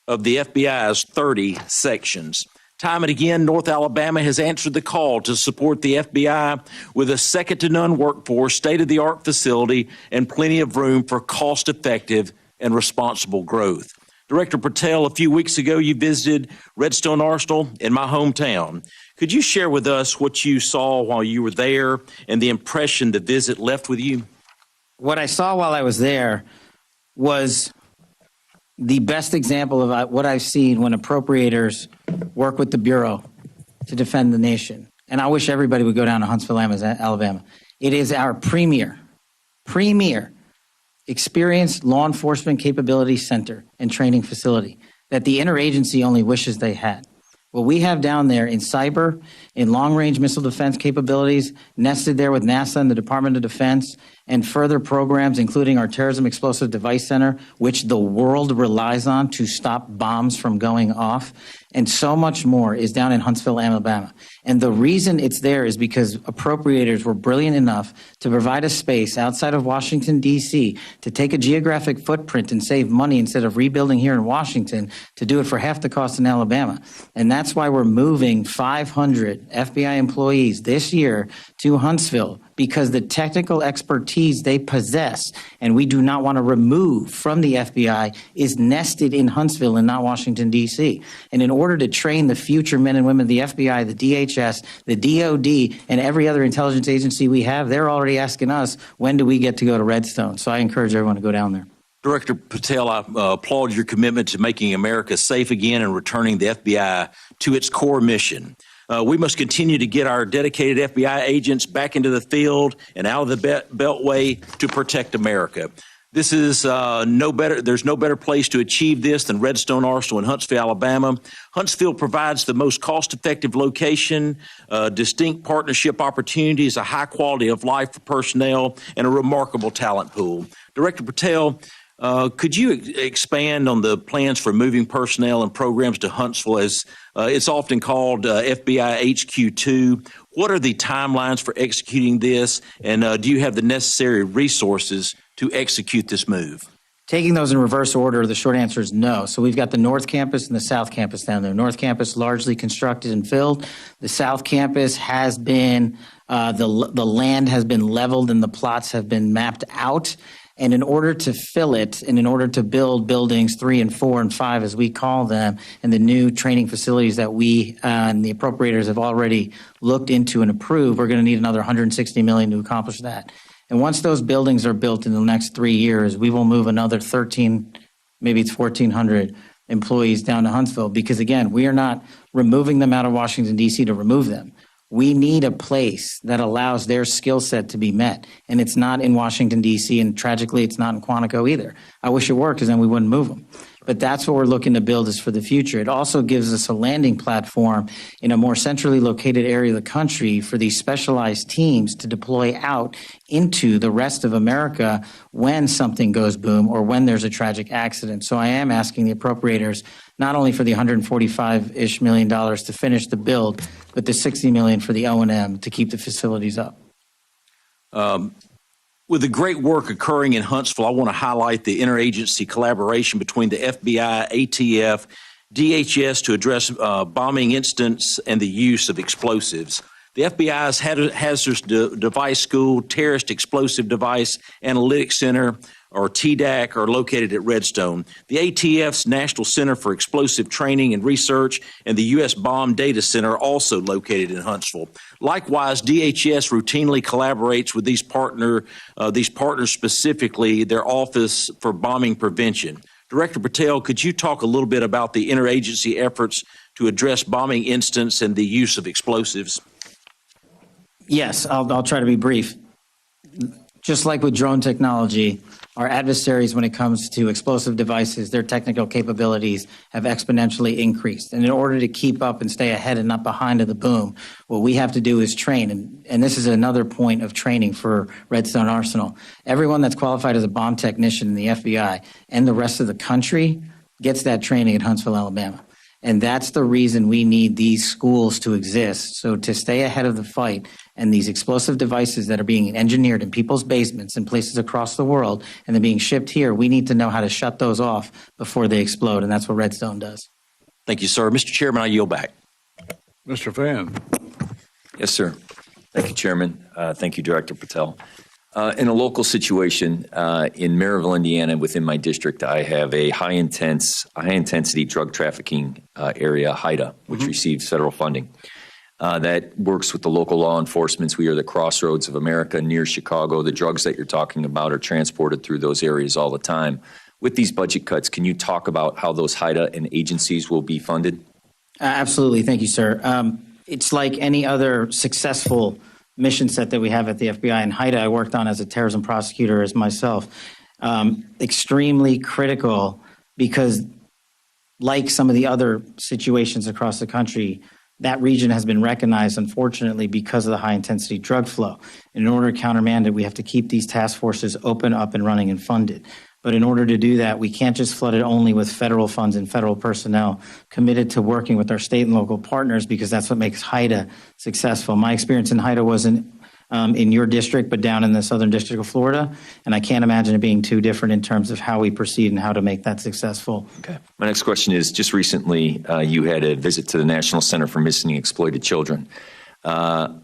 of the FBI's 30 sections. Time and again, North Alabama has answered the call to support the FBI with a second-to-none workforce, state-of-the-art facility, and plenty of room for cost-effective and responsible growth. Director Patel, a few weeks ago, you visited Redstone Arsenal in my hometown. Could you share with us what you saw while you were there and the impression the visit left with you? What I saw while I was there was the best example of what I've seen when appropriators work with the Bureau to defend the nation. And I wish everybody would go down to Huntsville, Alabama. It is our premier experienced law enforcement capability center and training facility that the interagency only wishes they had. What we have down there in cyber, in long-range missile defense capabilities, nested there with NASA and the Department of Defense, and further programs, including our Terrorism Explosive Device Center, which the world relies on to stop bombs from going off, and so much more is down in Huntsville, Alabama. And the reason it's there is because appropriators were brilliant enough to provide a space outside of Washington, D.C., to take a geographic footprint and save money instead of rebuilding here in Washington, to do it for half the cost in Alabama. And that's why we're moving 500 FBI employees this year to Huntsville, because the technical expertise they possess, and we do not want to remove from the FBI, is nested in Huntsville and not Washington, D.C. And in order to train the future men and women of the FBI, the DHS, the DOD, and every other intelligence agency we have, they're already asking us, when do we get to go to Redstone? So I encourage everyone to go down there. Director Patel, I applaud your commitment to making America safe again and returning the FBI to its core mission. We must continue to get our dedicated FBI agents back into the field and out of the beltway to protect America. This is there's no better place to achieve this than Redstone Arsenal in Huntsville, Alabama. Huntsville provides the most cost-effective location, distinct partnership opportunities, a high quality of life for personnel, and a remarkable talent pool. Director Patel, could you expand on the plans for moving personnel and programs to Huntsville, as it's often called FBI HQ2? What are the timelines for executing this, and do you have the necessary resources to execute this move? Taking those in reverse order, the short answer is no. So we've got the North Campus and the South Campus down there. North Campus largely constructed and filled. The South Campus has been, the land has been leveled and the plots have been mapped out. And in order to fill it, and in order to build buildings 3 and 4 and 5, as we call them, and the new training facilities that we and the appropriators have already looked into and approved, we're going to need another $160 million to accomplish that. And once those buildings are built in the next 3 years, we will move another 13, maybe it's 1,400 employees down to Huntsville, because again, we are not removing them out of Washington, D.C. to remove them. We need a place that allows their skill set to be met. And it's not in Washington, D.C., and tragically, it's not in Quantico either. I wish it were, because then we wouldn't move them. But that's what we're looking to build is for the future. It also gives us a landing platform in a more centrally located area of the country for these specialized teams to deploy out into the rest of America when something goes boom or when there's a tragic accident. So I am asking the appropriators not only for the $145-ish million to finish the build, but the $60 million for the O&M to keep the facilities up. With the great work occurring in Huntsville, I want to highlight the interagency collaboration between the FBI, ATF, DHS to address bombing incidents and the use of explosives. The FBI's Hazardous Device School, Terrorist Explosive Device Analytics Center, or TDAC, are located at Redstone. The ATF's National Center for Explosive Training and Research and the U.S. Bomb Data Center are also located in Huntsville. Likewise, DHS routinely collaborates with these partners, specifically their Office for Bombing Prevention. Director Patel, could you talk a little bit about the interagency efforts to address bombing incidents and the use of explosives? Yes, I'll try to be brief. Just like with drone technology, our adversaries, when it comes to explosive devices, their technical capabilities have exponentially increased. And in order to keep up and stay ahead and not behind of the boom, what we have to do is train. And this is another point of training for Redstone Arsenal. Everyone that's qualified as a bomb technician in the FBI and the rest of the country gets that training at Huntsville, Alabama. And that's the reason we need these schools to exist. So to stay ahead of the fight, and these explosive devices that are being engineered in people's basements in places across the world, and they're being shipped here, we need to know how to shut those off before they explode, and that's what Redstone does. Thank you, sir. Mr. Chairman, I yield back. Mr. Fan. Yes, sir. Thank you, Chairman. Thank you, Director Patel. In a local situation in Maryville, Indiana, within my district, I have a high intensity drug trafficking area, HIDA, which receives federal funding. That works with the local law enforcement. We are the crossroads of America near Chicago. The drugs that you're talking about are transported through those areas all the time. With these budget cuts, can you talk about how those HIDA and agencies will be funded? Absolutely. Thank you, sir. It's like any other successful mission set that we have at the FBI. And HIDA, I worked on as a terrorism prosecutor as myself. extremely critical because, like some of the other situations across the country, that region has been recognized, unfortunately, because of the high-intensity drug flow. In order to countermand it, we have to keep these task forces open, up and running, and funded. But in order to do that, we can't just flood it only with federal funds and federal personnel, committed to working with our state and local partners, because that's what makes HIDA successful. My experience in HIDA wasn't in your district, but down in the Southern District of Florida, and I can't imagine it being too different in terms of how we proceed and how to make that successful. Okay. My next question is, just recently you had a visit to the National Center for Missing and Exploited Children.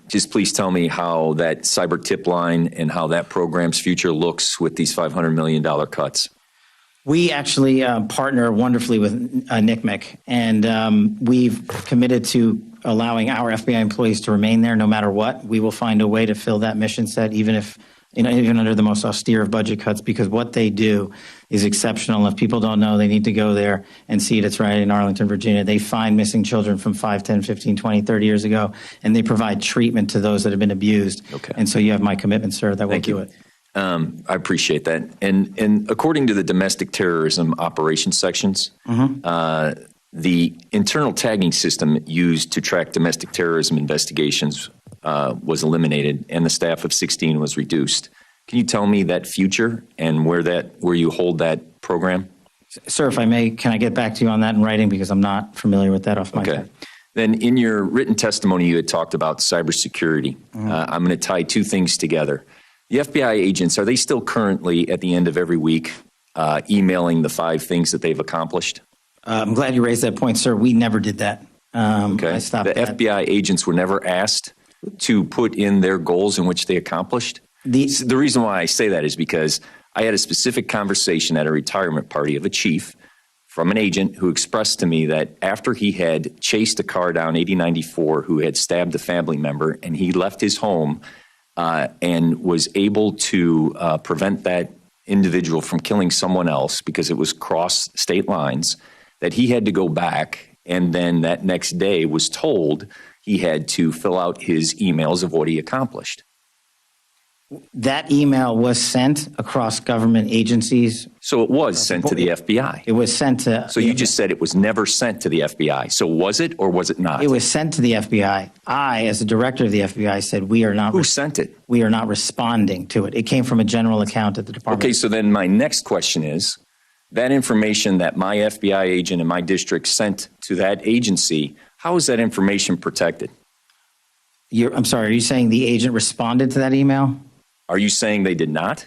Just please tell me how that cyber tip line and how that program's future looks with these $500 million cuts. We actually partner wonderfully with NCMEC, and we've committed to allowing our FBI employees to remain there no matter what. We will find a way to fill that mission set, even if, even under the most austere of budget cuts, because what they do is exceptional. If people don't know, they need to go there and see it. It's right in Arlington, Virginia. They find missing children from 5, 10, 15, 20, 30 years ago, and they provide treatment to those that have been abused. Okay. And so you have my commitment, sir, that we'll do it. I appreciate that. And according to the domestic terrorism operations sections, the internal tagging system used to track domestic terrorism investigations was eliminated, and the staff of 16 was reduced. Can you tell me that future and where you hold that program? Sir, if I may, can I get back to you on that in writing, because I'm not familiar with that off my head. Then in your written testimony, you had talked about cybersecurity. I'm going to tie two things together. The FBI agents, are they still currently at the end of every week emailing the 5 things that they've accomplished? I'm glad you raised that point, sir. We never did that. Okay. I stopped the that. FBI agents were never asked to put in their goals in which they accomplished? The reason why I say that is because I had a specific conversation at a retirement party of a chief from an agent who expressed to me that after he had chased a car down 8094 who had stabbed a family member, and he left his home and was able to prevent that individual from killing someone else because it was cross state lines, that he had to go back, and then that next day was told he had to fill out his emails of what he accomplished. That email was sent across government agencies. So it was sent to the FBI. It was sent to. So you just said it was never sent to the FBI. So was it or was it not? It was sent to the FBI. I, as the director of the FBI, said we are not. Who sent it? We are not responding to it. It came from a general account at the department. Okay, so then my next question is, that information that my FBI agent in my district sent to that agency, how is that information protected? I'm sorry, are you saying the agent responded to that email? Are you saying they did not?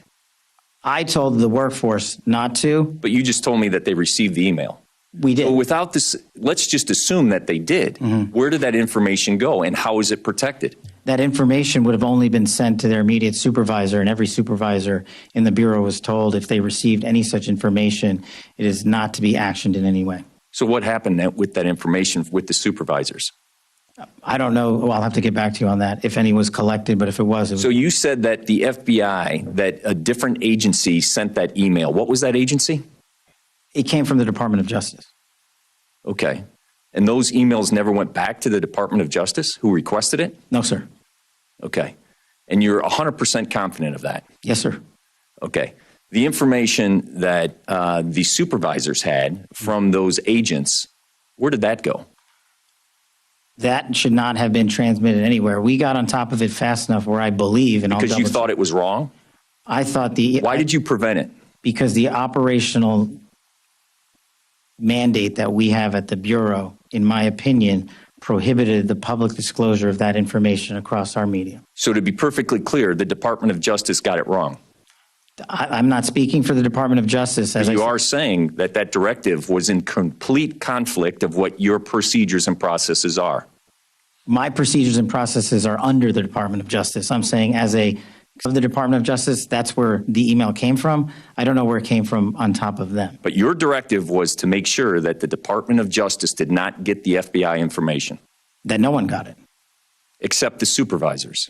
I told the workforce not to. But you just told me that they received the email. We did. So without this, let's just assume that they did. Where did that information go and how is it protected? That information would have only been sent to their immediate supervisor, and every supervisor in the Bureau was told if they received any such information, it is not to be actioned in any way. So what happened with that information with the supervisors? I don't know. Well, I'll have to get back to you on that, if any was collected, but if it was. So you said that the FBI, that a different agency sent that email. What was that agency? It came from the Department of Justice. Okay. And those emails never went back to the Department of Justice who requested it? No, sir. Okay. And you're 100% confident of that? Yes, sir. Okay. The information that the supervisors had from those agents, where did that go? That should not have been transmitted anywhere. We got on top of it fast enough where I believe, and because you thought it was wrong? I thought Why did you prevent it? Because the operational mandate that we have at the Bureau, in my opinion, prohibited the public disclosure of that information across our media. So to be perfectly clear, the Department of Justice got it wrong. I'm not speaking for the Department of Justice. As you are saying that that directive was in complete conflict of what your procedures and processes are. My procedures and processes are under the Department of Justice. I'm saying as of the Department of Justice, that's where the email came from. I don't know where it came from on top of them. But your directive was to make sure that the Department of Justice did not get the FBI information. That no one got it. Except the supervisors.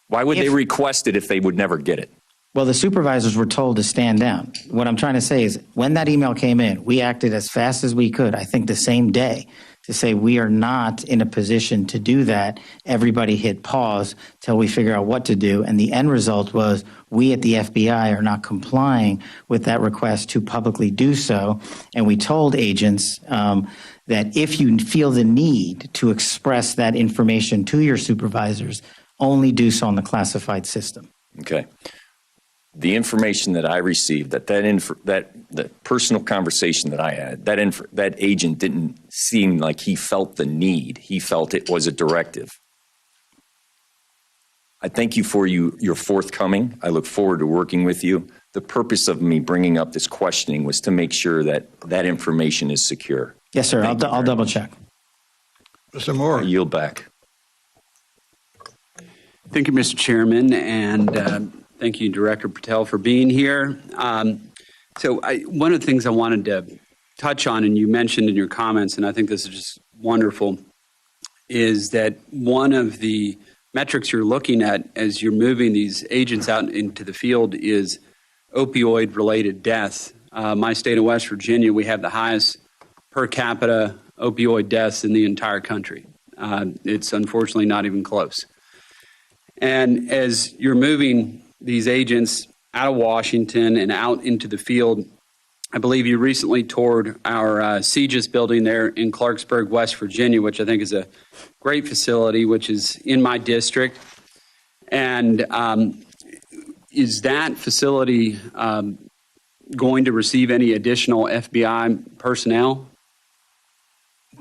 Why would they request it if they would never get it? Well, the supervisors were told to stand down. What I'm trying to say is when that email came in, we acted as fast as we could, I think the same day, to say we are not in a position to do that. Everybody hit pause till we figure out what to do. And the end result was we at the FBI are not complying with that request to publicly do so. And we told agents that if you feel the need to express that information to your supervisors, only do so on the classified system. Okay. The information that I received, that personal conversation that I had, that agent didn't seem like he felt the need. He felt it was a directive. I thank you for your forthcoming. I look forward to working with you. The purpose of me bringing up this questioning was to make sure that that information is secure. Yes, sir. I'll double check. Mr. Moore. I yield back. Thank you, Mr. Chairman, and thank you, Director Patel, for being here. One of the things I wanted to touch on, and you mentioned in your comments, and I think this is just wonderful, is that one of the metrics you're looking at as you're moving these agents out into the field is opioid-related deaths. My state of West Virginia, we have the highest per capita opioid deaths in the entire country. It's unfortunately not even close. And as you're moving these agents out of Washington and out into the field, I believe you recently toured our CGIS building there in Clarksburg, West Virginia, which I think is a great facility, which is in my district. And is that facility going to receive any additional FBI personnel?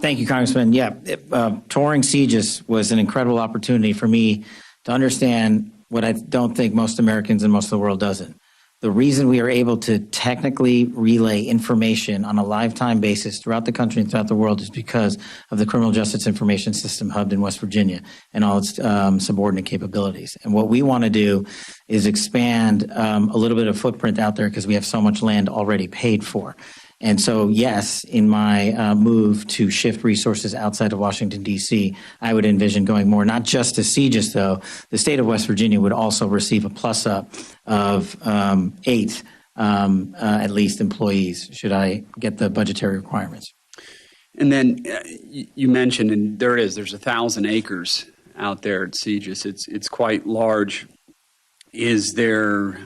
Thank you, Congressman. Yeah, touring CGIS was an incredible opportunity for me to understand what I don't think most Americans and most of the world doesn't. The reason we are able to technically relay information on a lifetime basis throughout the country and throughout the world is because of the Criminal Justice Information System hubbed in West Virginia and all its subordinate capabilities. And what we want to do is expand a little bit of footprint out there because we have so much land already paid for. And so, yes, in my move to shift resources outside of Washington, D.C., I would envision going more, not just to CGIS, though. The state of West Virginia would also receive a plus-up of 8, at least, employees, should I get the budgetary requirements. And then you mentioned, and there's 1,000 acres out there at CGIS. It's quite large. Is there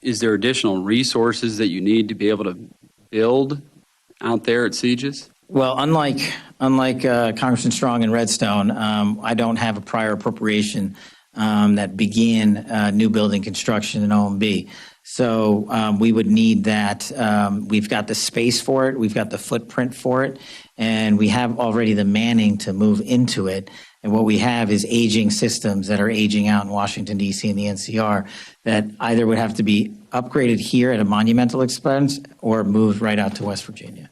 additional resources that you need to be able to build out there at CGIS? Well, unlike Congressman Strong in Redstone, I don't have a prior appropriation that began new building construction in OMB. So we would need that. We've got the space for it. We've got the footprint for it. And we have already the manning to move into it. And what we have is aging systems that are aging out in Washington, D.C. and the NCR that either would have to be upgraded here at a monumental expense or moved right out to West Virginia.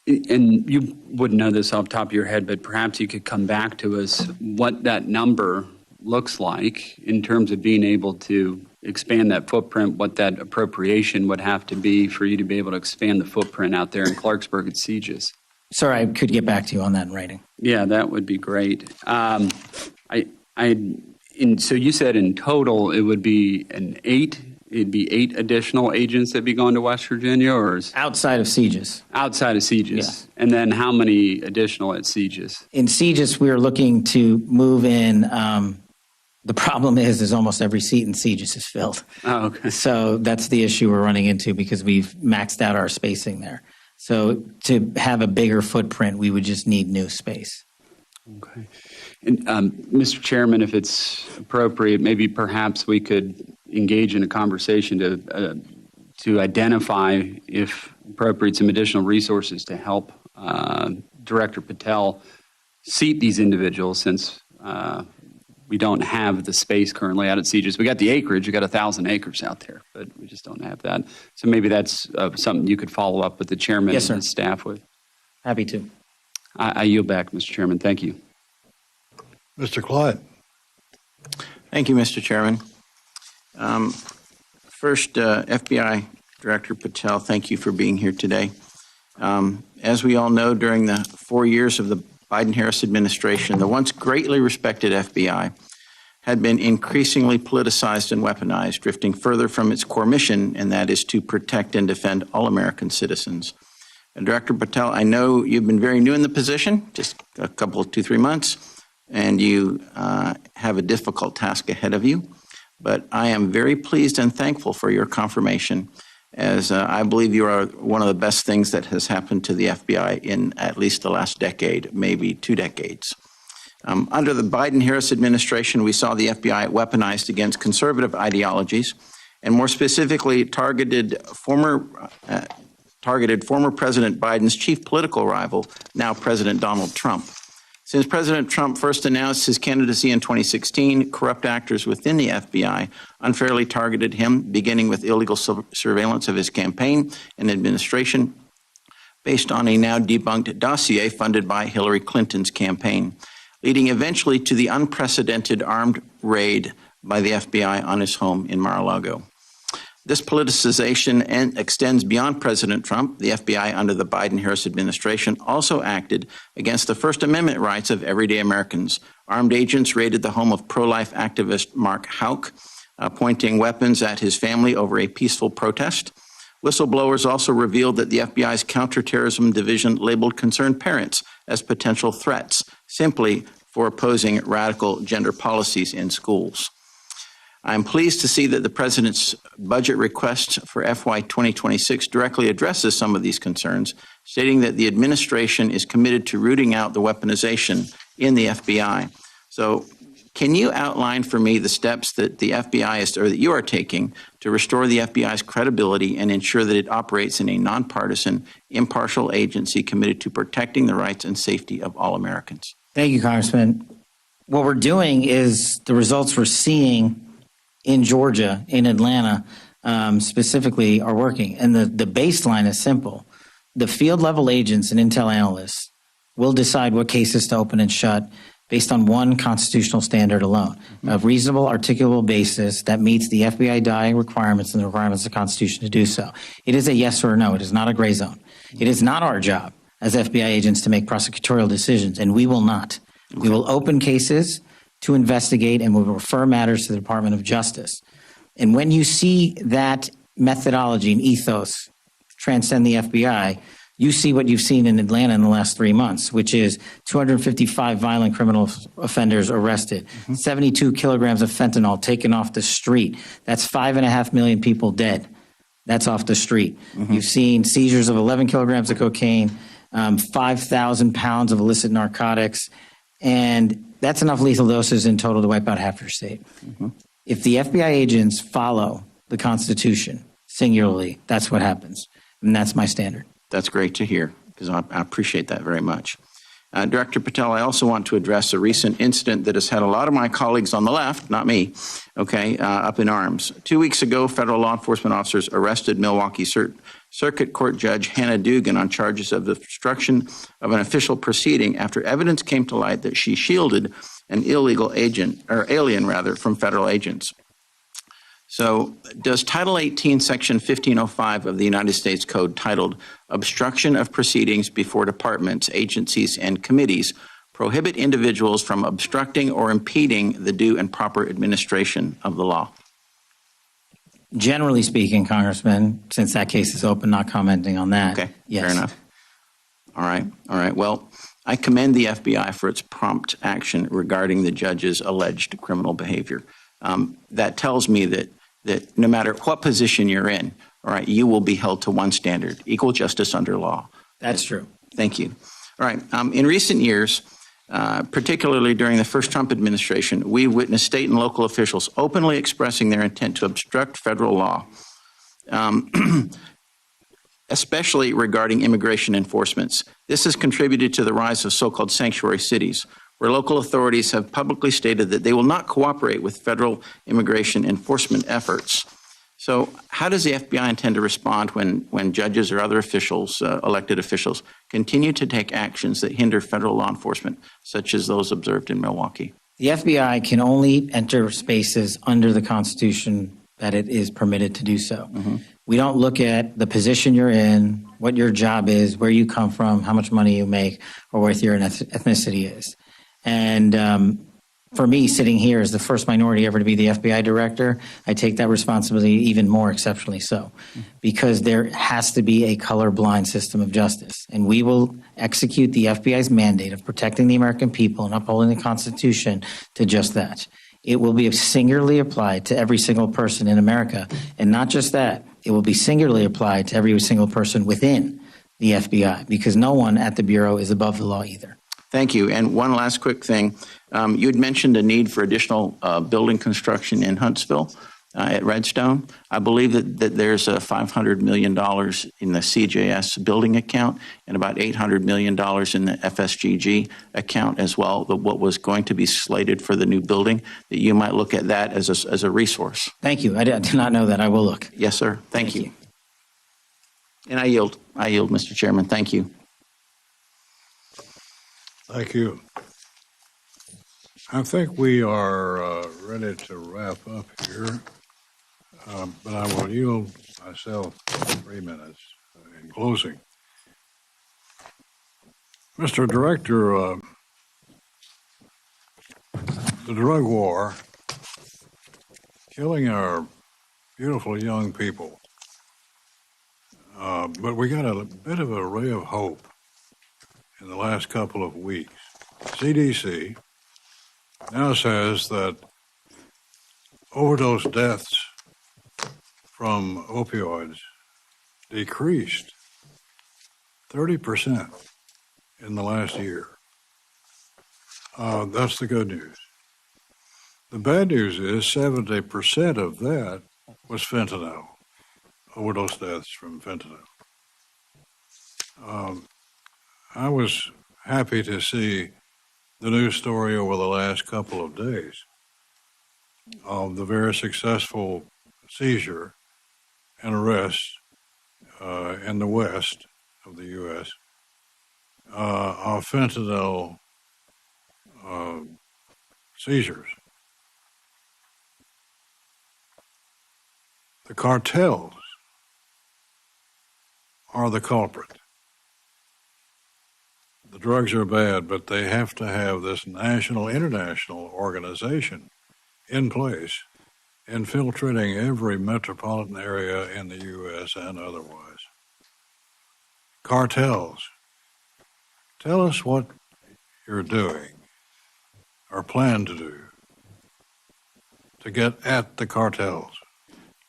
And you wouldn't know this off the top of your head, but perhaps you could come back to us what that number looks like in terms of being able to expand that footprint, what that appropriation would have to be for you to be able to expand the footprint out there in Clarksburg at CGIS. Sir, I could get back to you on that in writing. Yeah, that would be great. So you said in total it would be it'd be 8 additional agents that'd be going to West Virginia, or outside of CGIS? Outside of CGIS. Yeah. And then how many additional at CGIS? In CGIS, we are looking to move in. The problem is almost every seat in CGIS is filled. Oh, okay. So that's the issue we're running into because we've maxed out our spacing there. So to have a bigger footprint, we would just need new space. Okay. And Mr. Chairman, if it's appropriate, maybe perhaps we could engage in a conversation to identify, if appropriate, some additional resources to help Director Patel seat these individuals, since we don't have the space currently out at CGIS. We got the acreage, we got 1,000 acres out there, but we just don't have that. So maybe that's something you could follow up with the chairman Yes, sir. and his staff with. Happy to. I yield back, Mr. Chairman. Thank you. Mr. Clyde. Thank you, Mr. Chairman. First, FBI Director Patel, thank you for being here today. As we all know, during the 4 years of the Biden-Harris administration, the once greatly respected FBI had been increasingly politicized and weaponized, drifting further from its core mission, and that is to protect and defend all American citizens Director Patel, I know you've been very new in the position, just a couple, 2-3 months, and you have a difficult task ahead of you. But I am very pleased and thankful for your confirmation, as I believe you are one of the best things that has happened to the FBI in at least the last decade, maybe 2 decades. Under the Biden-Harris administration, we saw the FBI weaponized against conservative ideologies, and more specifically targeted former President Biden's chief political rival, now President Donald Trump. Since President Trump first announced his candidacy in 2016, corrupt actors within the FBI unfairly targeted him, beginning with illegal surveillance of his campaign and administration based on a now debunked dossier funded by Hillary Clinton's campaign, leading eventually to the unprecedented armed raid by the FBI on his home in Mar-a-Lago. This politicization extends beyond President Trump. The FBI under the Biden-Harris administration also acted against the First Amendment rights of everyday Americans. Armed agents raided the home of pro-life activist Mark Houck, pointing weapons at his family over a peaceful protest. Whistleblowers also revealed that the FBI's counterterrorism division labeled concerned parents as potential threats simply for opposing radical gender policies in schools. I'm pleased to see that the President's budget request for FY 2026 directly addresses some of these concerns, stating that the administration is committed to rooting out the weaponization in the FBI. So can you outline for me the steps that the FBI is, or that you are taking to restore the FBI's credibility and ensure that it operates in a nonpartisan, impartial agency committed to protecting the rights and safety of all Americans? Thank you, Congressman. What we're doing is the results we're seeing in Georgia, in Atlanta, specifically are working. And the baseline is simple. The field level agents and intel analysts will decide what cases to open and shut based on one constitutional standard alone, a reasonable, articulable basis that meets the FBI dying requirements and the requirements of the Constitution to do so. It is a yes or a no. It is not a gray zone. It is not our job as FBI agents to make prosecutorial decisions, and we will not. We will open cases to investigate, and we will refer matters to the Department of Justice. And when you see that methodology and ethos transcend the FBI, you see what you've seen in Atlanta in the last 3 months, which is 255 violent criminal offenders arrested, 72 kilograms of fentanyl taken off the street. That's 5.5 million people dead. That's off the street. You've seen seizures of 11 kilograms of cocaine, 5,000 pounds of illicit narcotics, and that's enough lethal doses in total to wipe out half your state. If the FBI agents follow the Constitution singularly, that's what happens. And that's my standard. That's great to hear, because I appreciate that very much. Director Patel, I also want to address a recent incident that has had a lot of my colleagues on the left, not me, up in arms. 2 weeks ago, federal law enforcement officers arrested Milwaukee Circuit Court Judge Hannah Dugan on charges of obstruction of an official proceeding after evidence came to light that she shielded an alien from federal agents. So does Title 18, Section 1505 of the United States Code, titled Obstruction of Proceedings Before Departments, Agencies, and Committees, prohibit individuals from obstructing or impeding the due and proper administration of the law? Generally speaking, Congressman, since that case is open, not commenting on that. Okay, yes. Fair enough. All right. Well, I commend the FBI for its prompt action regarding the judge's alleged criminal behavior. That tells me that no matter what position you're in, all right, you will be held to one standard, equal justice under law. That's true. Thank you. All right. In recent years, particularly during the first Trump administration, we witnessed state and local officials openly expressing their intent to obstruct federal law, especially regarding immigration enforcements. This has contributed to the rise of so-called sanctuary cities, where local authorities have publicly stated that they will not cooperate with federal immigration enforcement efforts. So how does the FBI intend to respond when judges or other officials, elected officials, continue to take actions that hinder federal law enforcement, such as those observed in Milwaukee? The FBI can only enter spaces under the Constitution that it is permitted to do so. We don't look at the position you're in, what your job is, where you come from, how much money you make, or what your ethnicity is. And for me, sitting here as the first minority ever to be the FBI director, I take that responsibility even more exceptionally so, because there has to be a colorblind system of justice. And we will execute the FBI's mandate of protecting the American people and upholding the Constitution to just that. It will be singularly applied to every single person in America. And not just that, it will be singularly applied to every single person within the FBI, because no one at the Bureau is above the law either. Thank you. And one last quick thing. You had mentioned the need for additional building construction in Huntsville at Redstone. I believe that there's $500 million in the CJS building account and about $800 million in the FSGG account as well, what was going to be slated for the new building, that you might look at that as a resource. Thank you. I did not know that. I will look. Yes, sir. Thank you. And I yield, Mr. Chairman. Thank you. Thank you. I think we are ready to wrap up here, but I will yield myself 3 minutes in closing. Mr. Director, the drug war, killing our beautiful young people, but we got a bit of a ray of hope in the last couple of weeks. CDC now says that overdose deaths from opioids decreased 30% in the last year. That's the good news. The bad news is 70% of that was fentanyl, overdose deaths from fentanyl. I was happy to see the news story over the last couple of days of the very successful seizure and arrest in the west of the U.S. Of fentanyl seizures. The cartels are the culprit. The drugs are bad, but they have to have this national, international organization in place, infiltrating every metropolitan area in the U.S. and otherwise. Cartels. Tell us what you're doing or plan to do to get at the cartels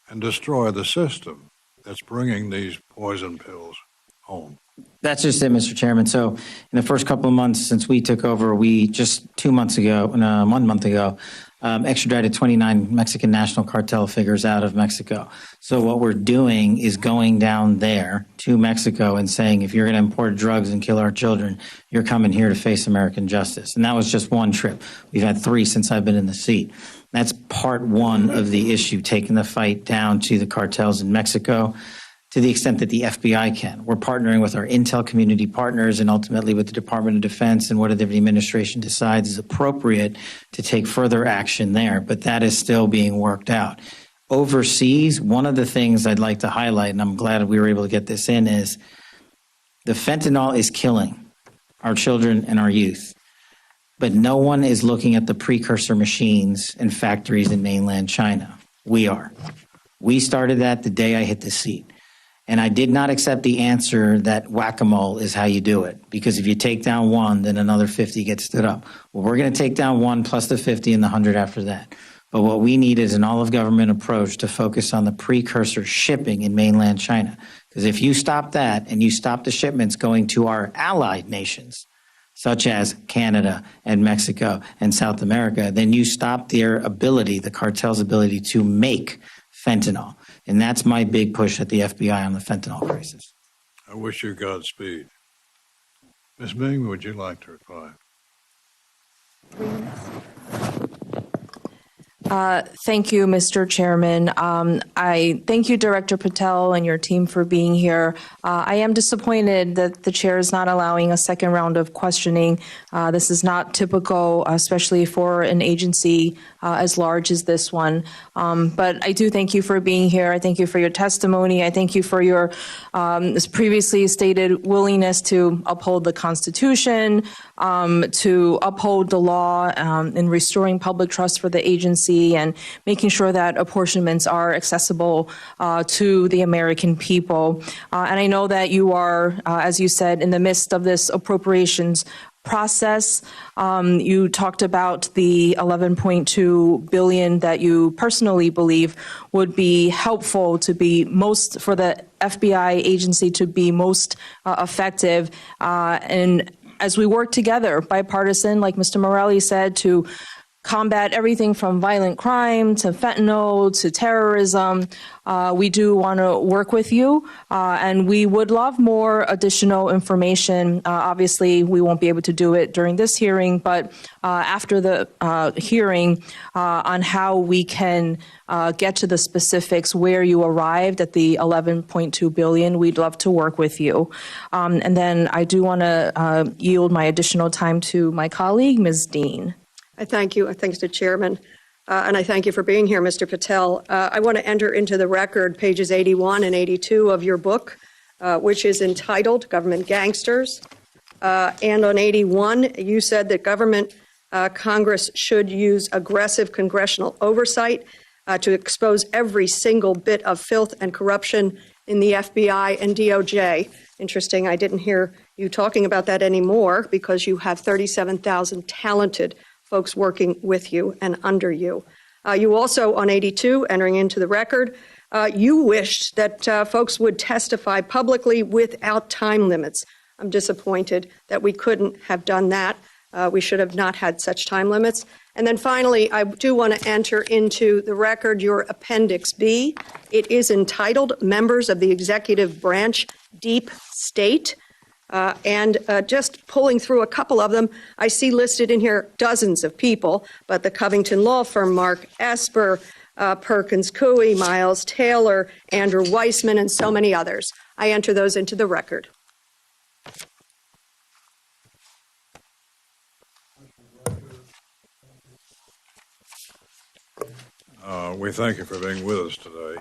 and destroy the system that's bringing these poison pills home. That's just it, Mr. Chairman. So in the first couple of months since we took over, we just 1 month ago, extradited 29 Mexican national cartel figures out of Mexico. So what we're doing is going down there to Mexico and saying, if you're going to import drugs and kill our children, you're coming here to face American justice. And that was just one trip. We've had 3 since I've been in the seat. That's part 1 of the issue, taking the fight down to the cartels in Mexico to the extent that the FBI can. We're partnering with our intel community partners and ultimately with the Department of Defense and whatever the administration decides is appropriate to take further action there. But that is still being worked out. Overseas, one of the things I'd like to highlight, and I'm glad we were able to get this in, is the fentanyl is killing our children and our youth. But no one is looking at the precursor machines and factories in mainland China. We are. We started that the day I hit the seat. And I did not accept the answer that whack-a-mole is how you do it. Because if you take down 1, then another 50 get stood up. Well, we're going to take down 1 plus the 50 and the 100 after that. But what we need is an all-of-government approach to focus on the precursor shipping in mainland China. Because if you stop that and you stop the shipments going to our allied nations, such as Canada and Mexico and South America, then you stop their ability, the cartel's ability to make fentanyl. And that's my big push at the FBI on the fentanyl crisis. I wish you Godspeed. Ms. Bing, would you like to reply? Thank you, Mr. Chairman. I thank you, Director Patel, and your team for being here. I am disappointed that the chair is not allowing a second round of questioning. This is not typical, especially for an agency as large as this one. But I do thank you for being here. I thank you for your testimony. I thank you for your previously stated willingness to uphold the Constitution, to uphold the law in restoring public trust for the agency, and making sure that apportionments are accessible to the American people. And I know that you are, as you said, in the midst of this appropriations process. You talked about the $11.2 billion that you personally believe would be helpful to be most for the FBI agency to be most effective. And as we work together, bipartisan, like Mr. Morelli said, to combat everything from violent crime to fentanyl to terrorism. We do want to work with you, and we would love more additional information. Obviously, we won't be able to do it during this hearing, but after the hearing on how we can get to the specifics where you arrived at the $11.2 billion, we'd love to work with you. And then I do want to yield my additional time to my colleague, Ms. Dean. I thank you. Thanks to Chairman. And I thank you for being here, Mr. Patel. I want to enter into the record pages 81 and 82 of your book, which is entitled Government Gangsters. And on 81, you said that Congress should use aggressive congressional oversight to expose every single bit of filth and corruption in the FBI and DOJ. Interesting, I didn't hear you talking about that anymore because you have 37,000 talented folks working with you and under you. You also, on 82, entering into the record, you wished that folks would testify publicly without time limits. I'm disappointed that we couldn't have done that. We should have not had such time limits. And then finally, I do want to enter into the record your Appendix B. It is entitled Members of the Executive Branch Deep State. And just pulling through a couple of them, I see listed in here dozens of people, but the Covington Law Firm, Mark Esper, Perkins Coie, Miles Taylor, Andrew Weissman, and so many others. I enter those into the record. We thank you for being with us today.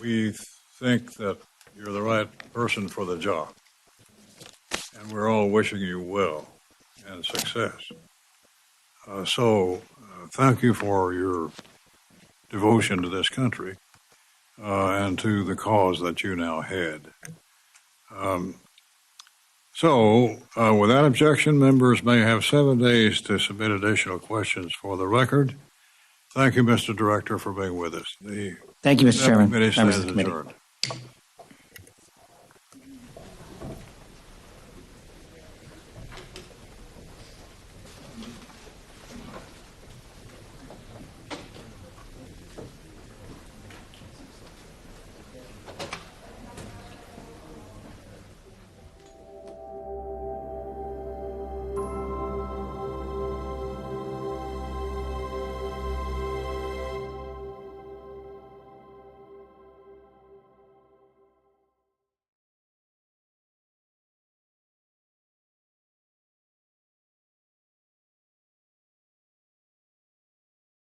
We think that you're the right person for the job, and we're all wishing you well and success. So thank you for your devotion to this country and to the cause that you now head. Without objection, members may have 7 days to submit additional questions for the record. Thank you, Mr. Director, for being with us. Thank you, Mr. Chairman. Committee Members stands of the committee. adjourned.